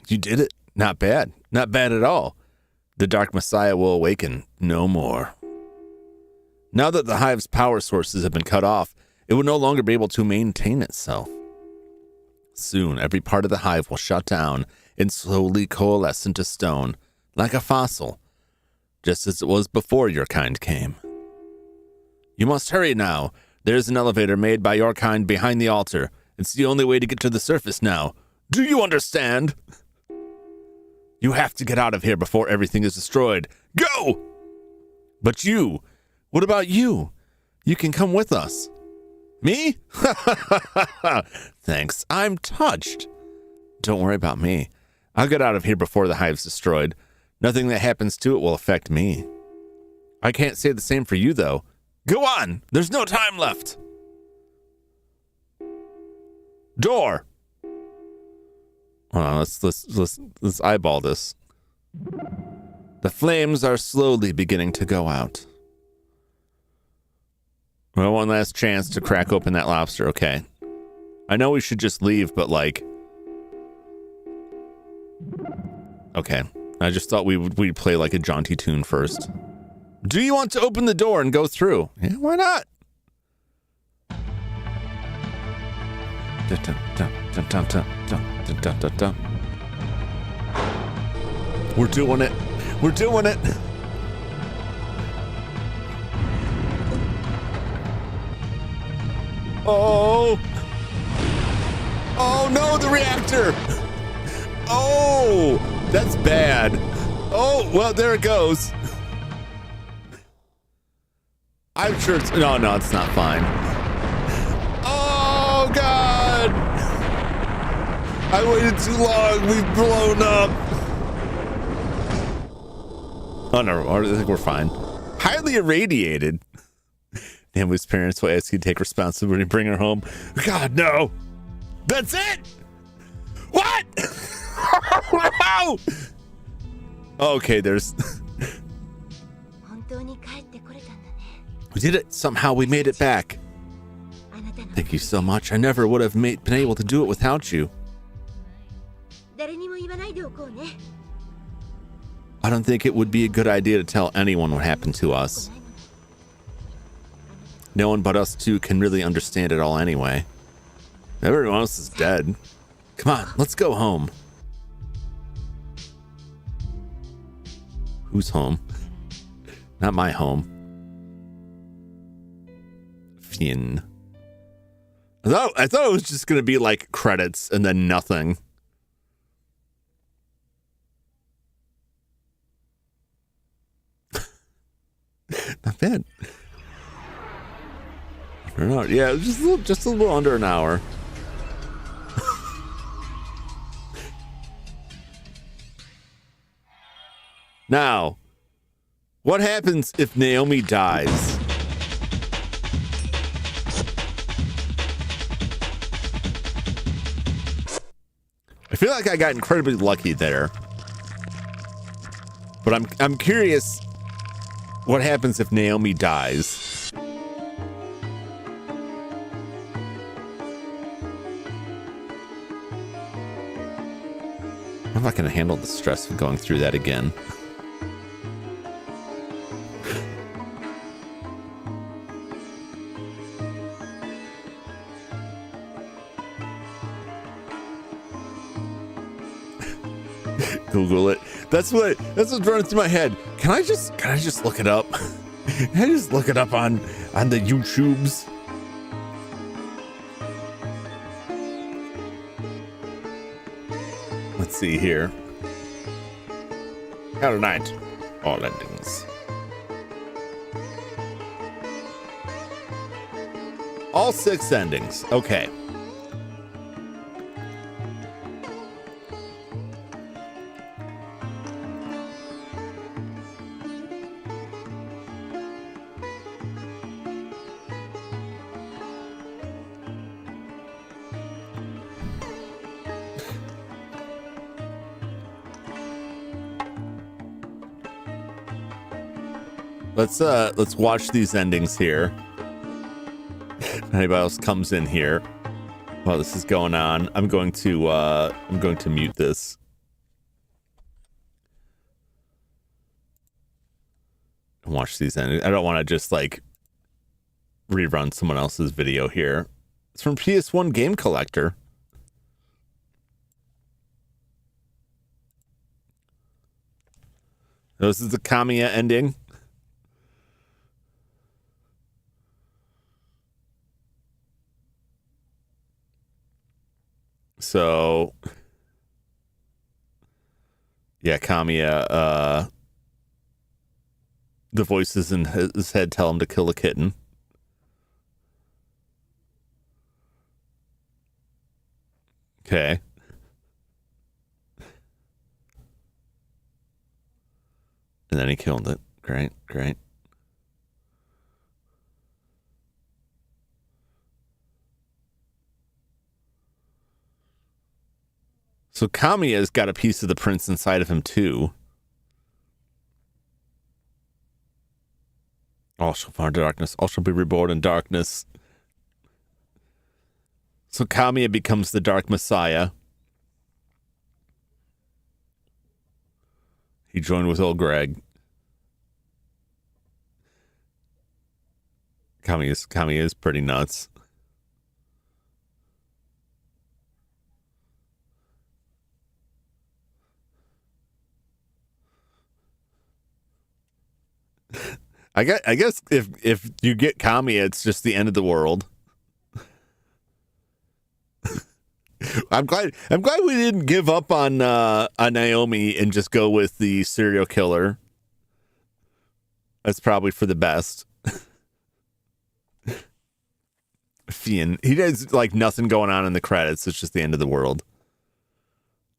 You did it. Not bad. Not bad at all. The Dark Messiah will awaken no more. Now that the hive's power sources have been cut off, it will no longer be able to maintain itself. Soon, every part of the hive will shut down and slowly coalesce into stone, like a fossil, just as it was before your kind came. You must hurry now. There's an elevator made by your kind behind the altar. It's the only way to get to the surface now. Do you understand? You have to get out of here before everything is destroyed. Go! But you... What about you? You can come with us. Me? Thanks. I'm touched. Don't worry about me. I'll get out of here before the hive's destroyed. Nothing that happens to it will affect me. I can't say the same for you, though. Go on. There's no time left. Door. Hold on, let's eyeball this. The flames are slowly beginning to go out. Well, one last chance to crack open that lobster. Okay. I know we should just leave, but like... Okay. I just thought we'd play like a jaunty tune first. Do you want to open the door and go through? Yeah, why not? We're doing it. We're doing it. Oh. Oh no, the reactor. Oh, that's bad. Oh, well, there it goes. I'm sure it's... No, it's not fine. Oh, God. I waited too long. We've blown up. Oh, no, I think we're fine. Highly irradiated. Namu's parents will ask you to take responsibility and bring her home. God, no. That's it. What? Wow. Okay, there's... We did it. Somehow we made it back. Thank you so much. I never would have been able to do it without you. I don't think it would be a good idea to tell anyone what happened to us. No one but us two can really understand it all anyway. Everyone else is dead. Come on, let's go home. Who's home? Not my home. Finn. I thought it was just going to be like credits and then nothing. Not bad. I don't know. Yeah, just a little under an hour. Now, what happens if Naomi dies? I feel like I got incredibly lucky there. But I'm curious what happens if Naomi dies. I'm not going to handle the stress of going through that again. Google it. That's what's running through my head. Can I just look it up? Can I just look it up on the YouTubes? Let's see here. Hellnight. All endings. All 6 endings. Okay. Let's watch these endings here. If anybody else comes in here while this is going on, I'm going to mute this. And watch these endings. I don't want to just like rerun someone else's video here. It's from PS1 Game Collector. This is the Kamiya ending. So, yeah, Kamiya, the voices in his head tell him to kill the kitten. Okay. And then he killed it. Great, great. So Kamiya's got a piece of the prince inside of him too. All shall fall into darkness. All shall be reborn in darkness. So Kamiya becomes the Dark Messiah. He joined with old Greg. Kamiya is pretty nuts. I guess if you get Kamiya, it's just the end of the world. I'm glad we didn't give up on Naomi and just go with the serial killer. That's probably for the best. Fian, he has like nothing going on in the credits. It's just the end of the world.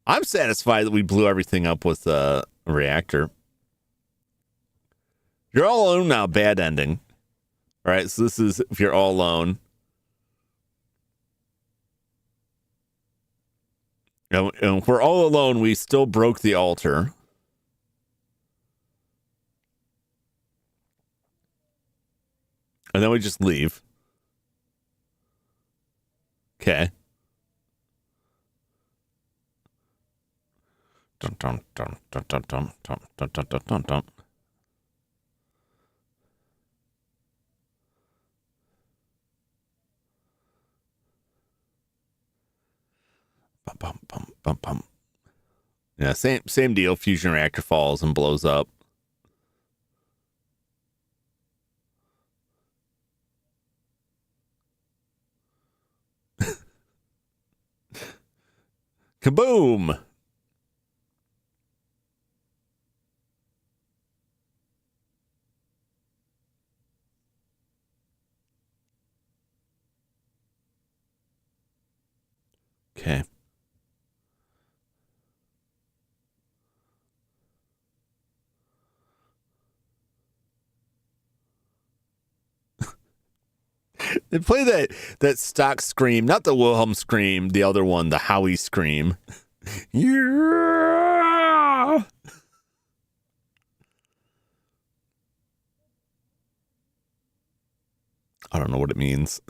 I'm satisfied that we blew everything up with a reactor. You're all alone now, bad ending. All right, so this is if you're all alone. And if we're all alone, we still broke the altar. And then we just leave. Okay. Dun dun dun dun dun dun dun dun dun dun dun dun. Bum, bum, bum, bum, bum. Yeah, same deal. Fusion reactor falls and blows up. Kaboom! Okay. They play that stock scream, not the Wilhelm scream, the other one, the Howie scream. Yeah! I don't know what it means.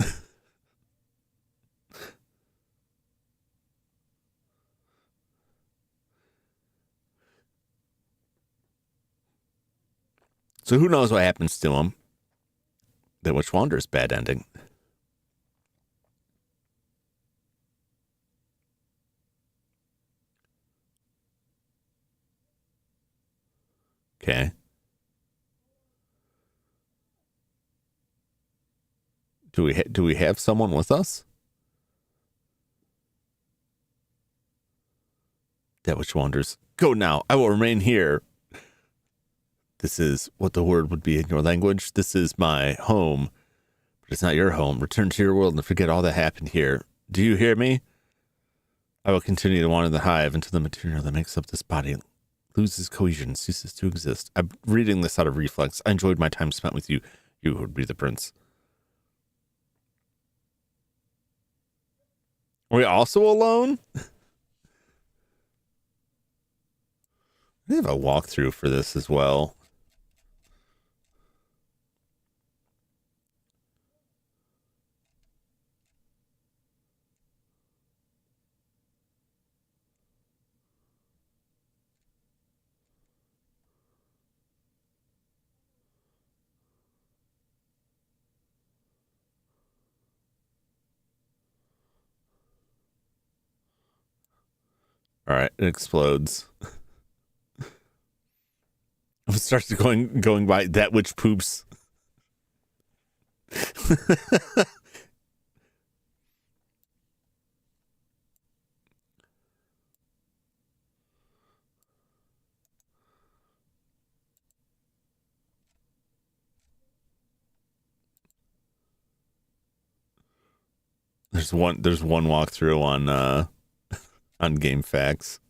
So who knows what happens to him? The Witch Wanderer's bad ending. Okay. Do we have someone with us? That which wanders. Go now. I will remain here. This is what the word would be in your language. This is my home, but it's not your home. Return to your world and forget all that happened here. Do you hear me? I will continue to wander the hive until the material that makes up this body loses cohesion, ceases to exist. I'm reading this out of reflex. I enjoyed my time spent with you. You would be the prince. Are we also alone? We have a walkthrough for this as well. All right, it explodes. It starts going by that which poops. There's one walkthrough on Game Facts.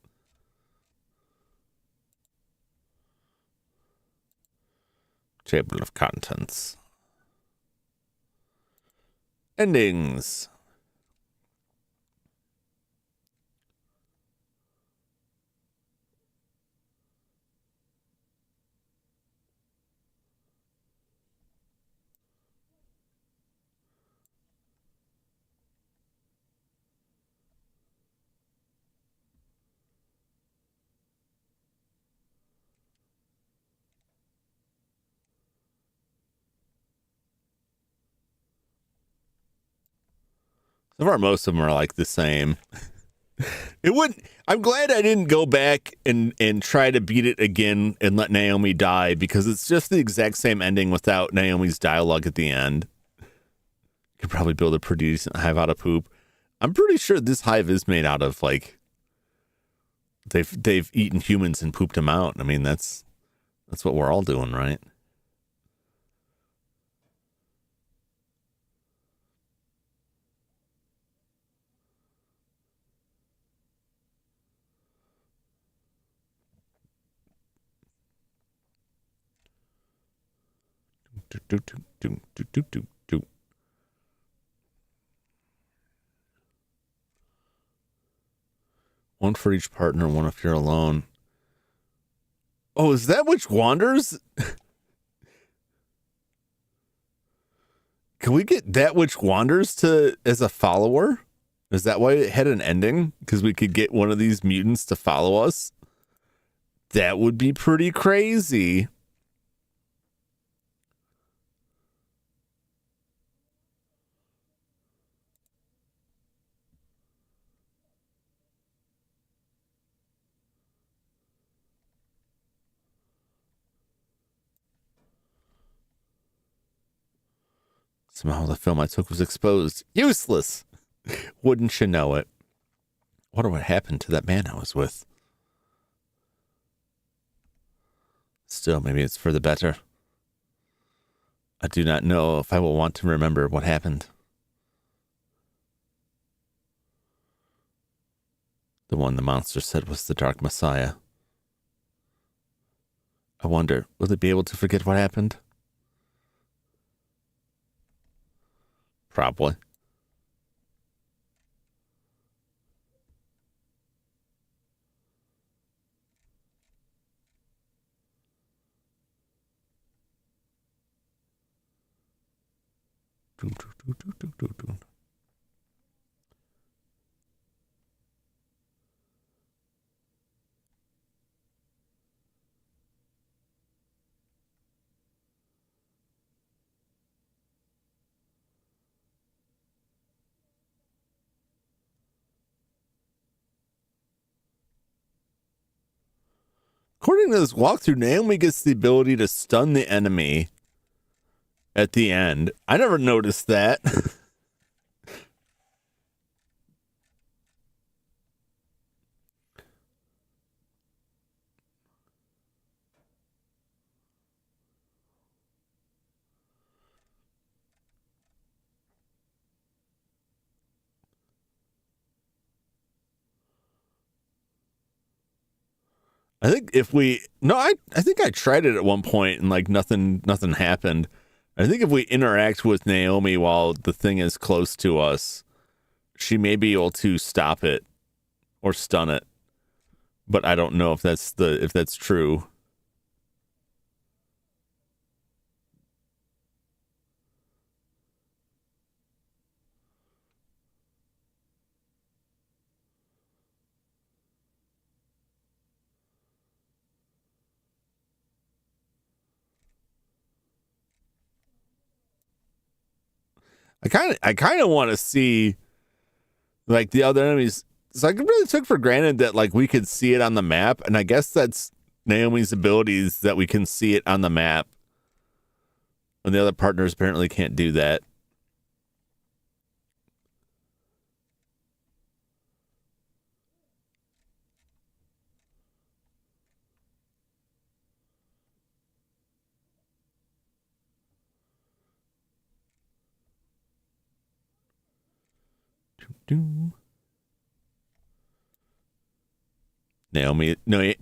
Table of contents. Endings. So far, most of them are like the same. It wouldn't. I'm glad I didn't go back and try to beat it again and let Naomi die, because it's just the exact same ending without Naomi's dialogue at the end. Could probably build a pretty decent hive out of poop. I'm pretty sure this hive is made out of, like, they've eaten humans and pooped them out. I mean, that's what we're all doing, right? One for each partner, one if you're alone. Oh, is that which wanders? Can we get that which wanders to as a follower? Is that why it had an ending? Because we could get one of these mutants to follow us? That would be pretty crazy. Somehow the film I took was exposed. Useless! Wouldn't you know it? Wonder what happened to that man I was with. Still, maybe it's for the better. I do not know if I will want to remember what happened. The one the monster said was the Dark Messiah. I wonder, will they be able to forget what happened? Probably. According to this walkthrough, Naomi gets the ability to stun the enemy at the end. I never noticed that. I think I think I tried it at one point and like nothing happened. I think if we interact with Naomi while the thing is close to us, she may be able to stop it or stun it. But I don't know if that's true. I kind of want to see like the other enemies. So I really took for granted that like we could see it on the map, and I guess that's Naomi's abilities that we can see it on the map, and the other partners apparently can't do that.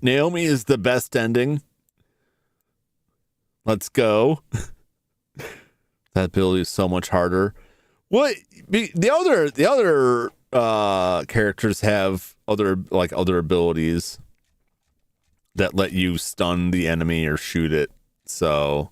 Naomi is the best ending. Let's go. That ability is so much harder. What the other characters have other abilities that let you stun the enemy or shoot it. So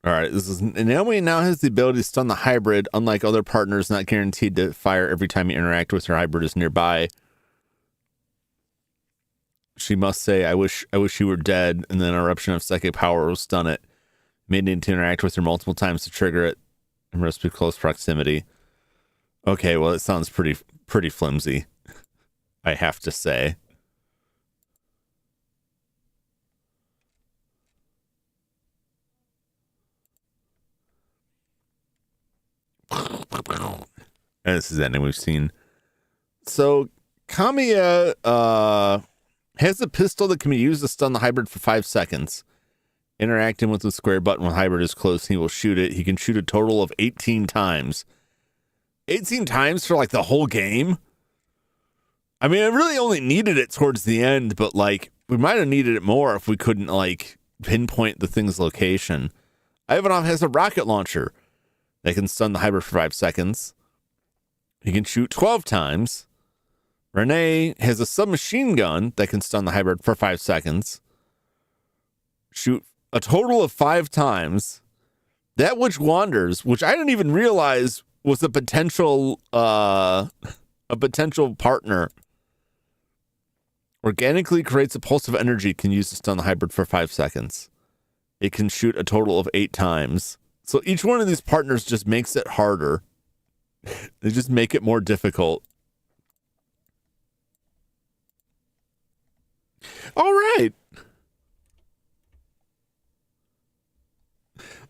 all right, this is Naomi now has the ability to stun the hybrid, unlike other partners, not guaranteed to fire every time you interact with her hybrid is nearby. She must say, I wish you were dead, and then an eruption of psychic power will stun it. May need to interact with her multiple times to trigger it, and must be close proximity. Okay, well, it sounds pretty flimsy, I have to say. And this is the ending we've seen. So Kamiya has a pistol that can be used to stun the hybrid for 5 seconds. Interacting with the square button when hybrid is close, he will shoot it. He can shoot a total of 18 times. 18 times for like the whole game? I mean, I really only needed it towards the end, but like we might have needed it more if we couldn't like pinpoint the thing's location. Ivanov has a rocket launcher that can stun the hybrid for 5 seconds. He can shoot 12 times. Renee has a submachine gun that can stun the hybrid for 5 seconds. Shoot a total of 5 times. That which wanders, which I didn't even realize was a potential partner. Organically creates a pulse of energy, can use to stun the hybrid for 5 seconds. It can shoot a total of 8 times. So each one of these partners just makes it harder. They just make it more difficult. All right.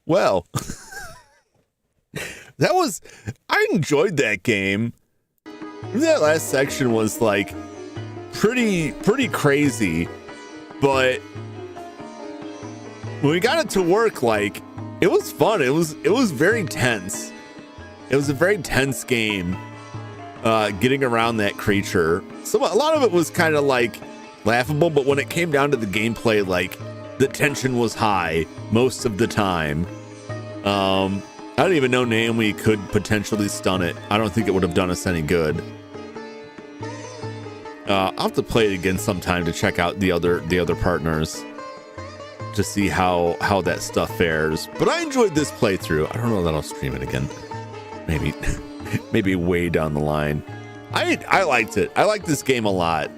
Well, I enjoyed that game. That last section was like pretty crazy, but when we got it to work, like it was fun. It was very tense. It was a very tense game, getting around that creature. So a lot of it was kind of like laughable, but when it came down to the gameplay, like the tension was high most of the time. I don't even know Naomi could potentially stun it. I don't think it would have done us any good. I'll have to play it again sometime to check out the other partners to see how that stuff fares. But I enjoyed this playthrough. I don't know that I'll stream it again. Maybe way down the line. I liked it. I liked this game a lot.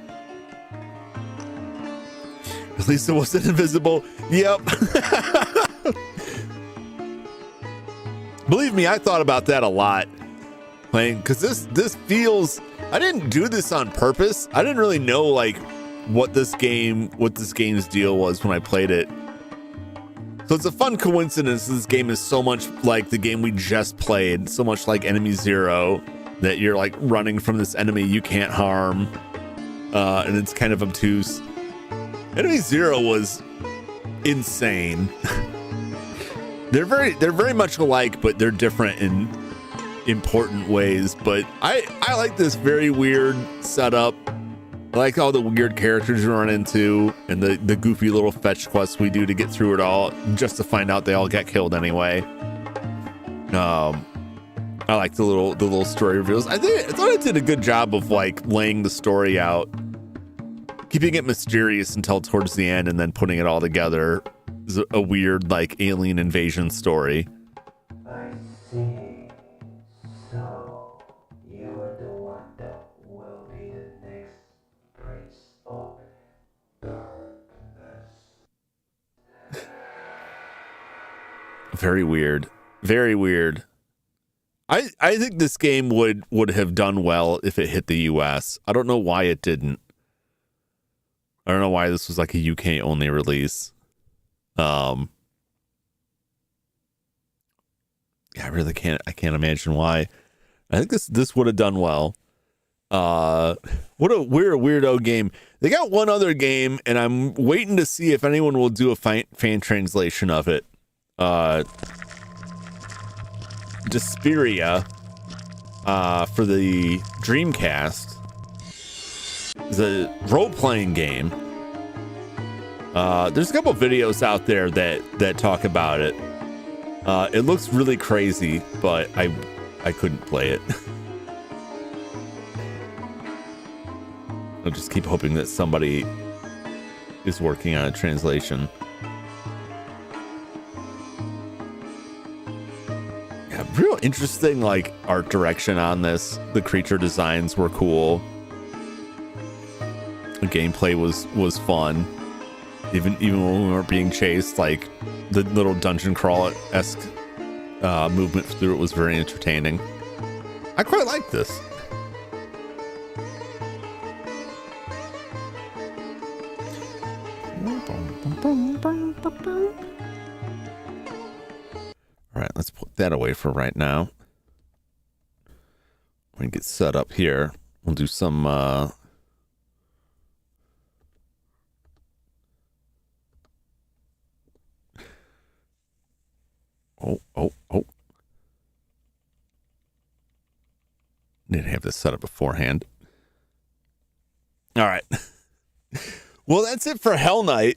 At least it wasn't invisible. Yep. Believe me, I thought about that a lot playing, because this feels, I didn't do this on purpose. I didn't really know like what this game's deal was when I played it. So it's a fun coincidence this game is so much like the game we just played, so much like Enemy Zero, that you're like running from this enemy you can't harm, and it's kind of obtuse. Enemy Zero was insane. They're very much alike, but they're different in important ways. But I like this very weird setup. I like all the weird characters you run into and the goofy little fetch quests we do to get through it all, just to find out they all get killed anyway. I like the little story reveals. I thought it did a good job of like laying the story out, keeping it mysterious until towards the end, and then putting it all together is a weird like alien invasion story. I see. So you are the one that will be the next prince of darkness. Very weird. Very weird. I think this game would have done well if it hit the US. I don't know why it didn't. I don't know why this was like a UK only release. Yeah, I really can't imagine why. I think this would have done well. What a weirdo game. They got one other game, and I'm waiting to see if anyone will do a fan translation of it. Desperia, for the Dreamcast, is a role-playing game. There's a couple videos out there that talk about it. It looks really crazy, but I couldn't play it. I'll just keep hoping that somebody is working on a translation. Yeah, real interesting like art direction on this. The creature designs were cool. The gameplay was fun. Even when we weren't being chased, like the little dungeon crawl-esque movement through it was very entertaining. I quite like this. All right, let's put that away for right now. When we get set up here, we'll do some Oh. Didn't have this set up beforehand. All right. Well, that's it for Hellnight.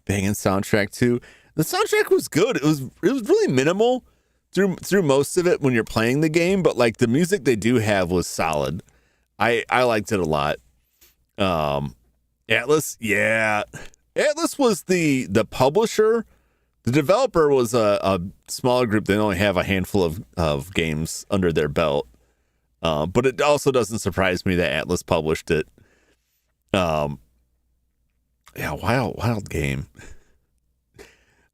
Banging soundtrack too. The soundtrack was good. It was really minimal through most of it when you're playing the game, but like the music they do have was solid. I liked it a lot. Atlas, yeah. Atlas was the publisher. The developer was a smaller group. They only have a handful of games under their belt. But it also doesn't surprise me that Atlas published it. Yeah, wild game.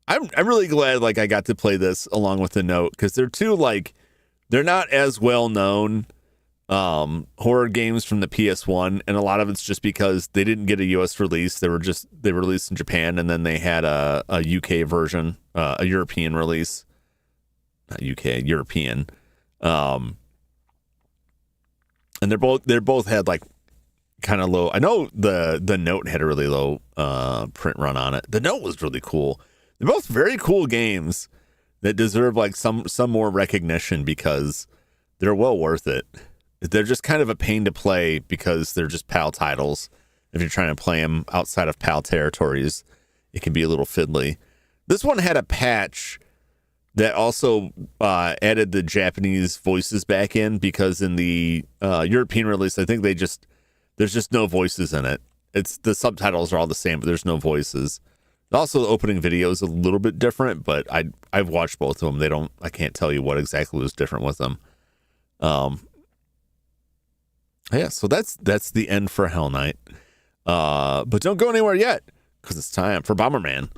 I'm really glad like I got to play this along with the Note, because they're not as well known horror games from the PS1, and a lot of it's just because they didn't get a US release. They were released in Japan, and then they had a UK version, a European release. Not UK, European. And they're both had like kind of low. I know the Note had a really low print run on it. The Note was really cool. They're both very cool games that deserve like some more recognition, because they're well worth it. They're just kind of a pain to play because they're just PAL titles. If you're trying to play them outside of PAL territories, it can be a little fiddly. This one had a patch that also added the Japanese voices back in, because in the European release, I think there's just no voices in it. It's the subtitles are all the same, but there's no voices. Also, the opening video is a little bit different, but I've watched both of them. I can't tell you what exactly was different with them. Yeah, so that's the end for Hellnight. But don't go anywhere yet, because it's time for Bomberman.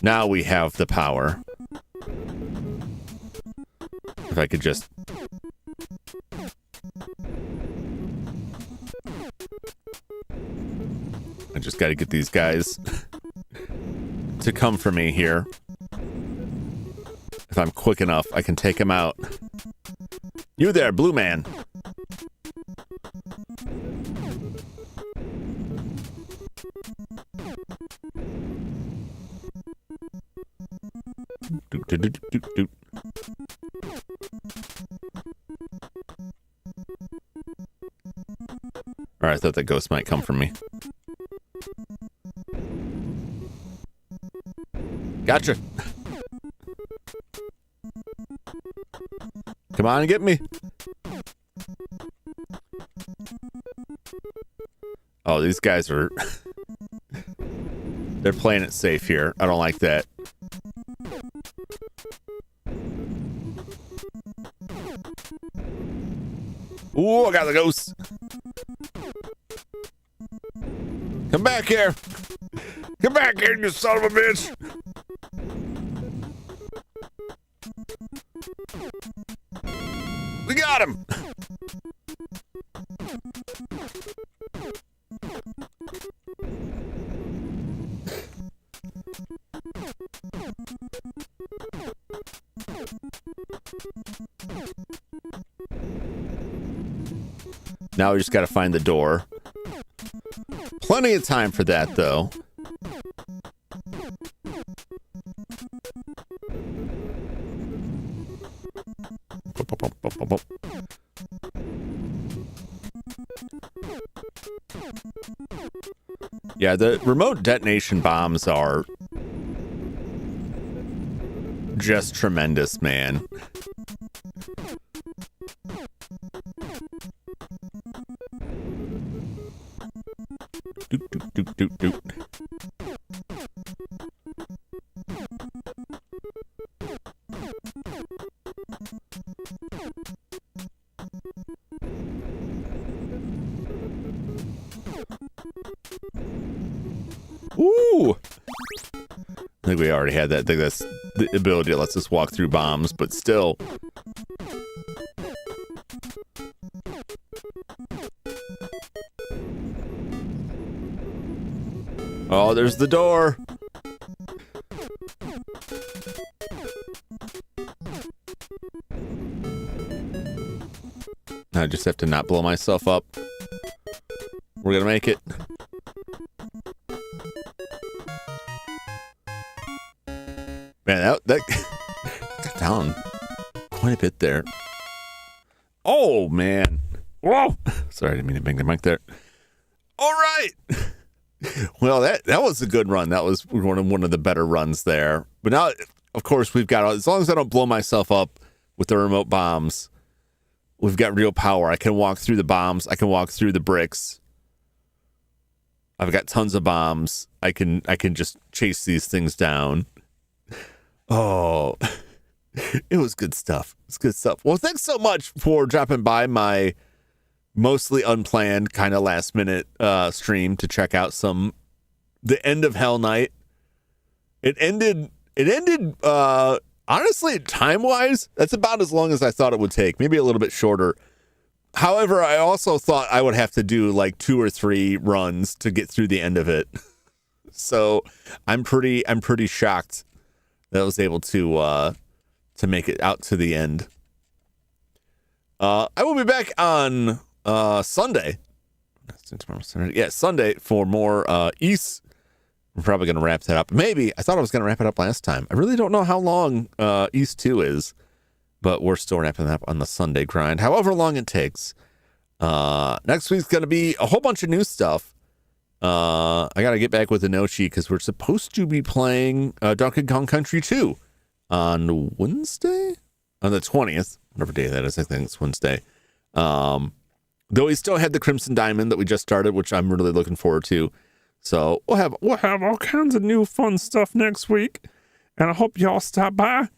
Now we have the power. If I could just... I just got to get these guys to come for me here. If I'm quick enough, I can take him out. You there, blue man. Doot, doot, doot, doot, doot. All right, I thought that ghost might come from me. Gotcha. Come on and get me. Oh, these guys are... They're playing it safe here. I don't like that. Ooh, I got the ghost. Come back here. Come back here, you son of a bitch. We got him. Now we just got to find the door. Plenty of time for that, though. Yeah, the remote detonation bombs are just tremendous, man. Doot, doot, doot, doot, doot. Ooh! I think we already had that. I think that's the ability that lets us walk through bombs, but still. Oh, there's the door. I just have to not blow myself up. We're gonna make it. Man, that got down quite a bit there. Oh, man. Whoa. Sorry, I didn't mean to bang the mic there. All right. Well, that was a good run. That was one of the better runs there. But now, of course, we've got, as long as I don't blow myself up with the remote bombs, we've got real power. I can walk through the bombs. I can walk through the bricks. I've got tons of bombs. I can just chase these things down. Oh, it was good stuff. It's good stuff. Well, thanks so much for dropping by my mostly unplanned kind of last minute stream to check out the end of Hellnight. It ended honestly, time wise, that's about as long as I thought it would take, maybe a little bit shorter. However, I also thought I would have to do like 2 or 3 runs to get through the end of it. So I'm pretty shocked that I was able to make it out to the end. I will be back on Sunday. Yeah, Sunday for more East. We're probably going to wrap that up. Maybe. I thought I was going to wrap it up last time. I really don't know how long East 2 is, but we're still wrapping that up on the Sunday grind, however long it takes. Next week's going to be a whole bunch of new stuff. I got to get back with Inochi because we're supposed to be playing Donkey Kong Country 2 on Wednesday? On the 20th, whatever day that is. I think it's Wednesday. Though we still had the Crimson Diamond that we just started, which I'm really looking forward to. So we'll have all kinds of new fun stuff next week. And I hope y'all stop by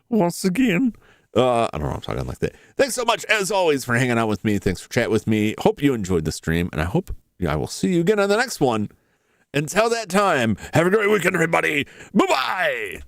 once again. I don't know, I'm talking like that. Thanks so much, as always, for hanging out with me. Thanks for chatting with me. Hope you enjoyed the stream, and I hope I will see you again on the next one. Until that time, have a great weekend, everybody. Bye-bye.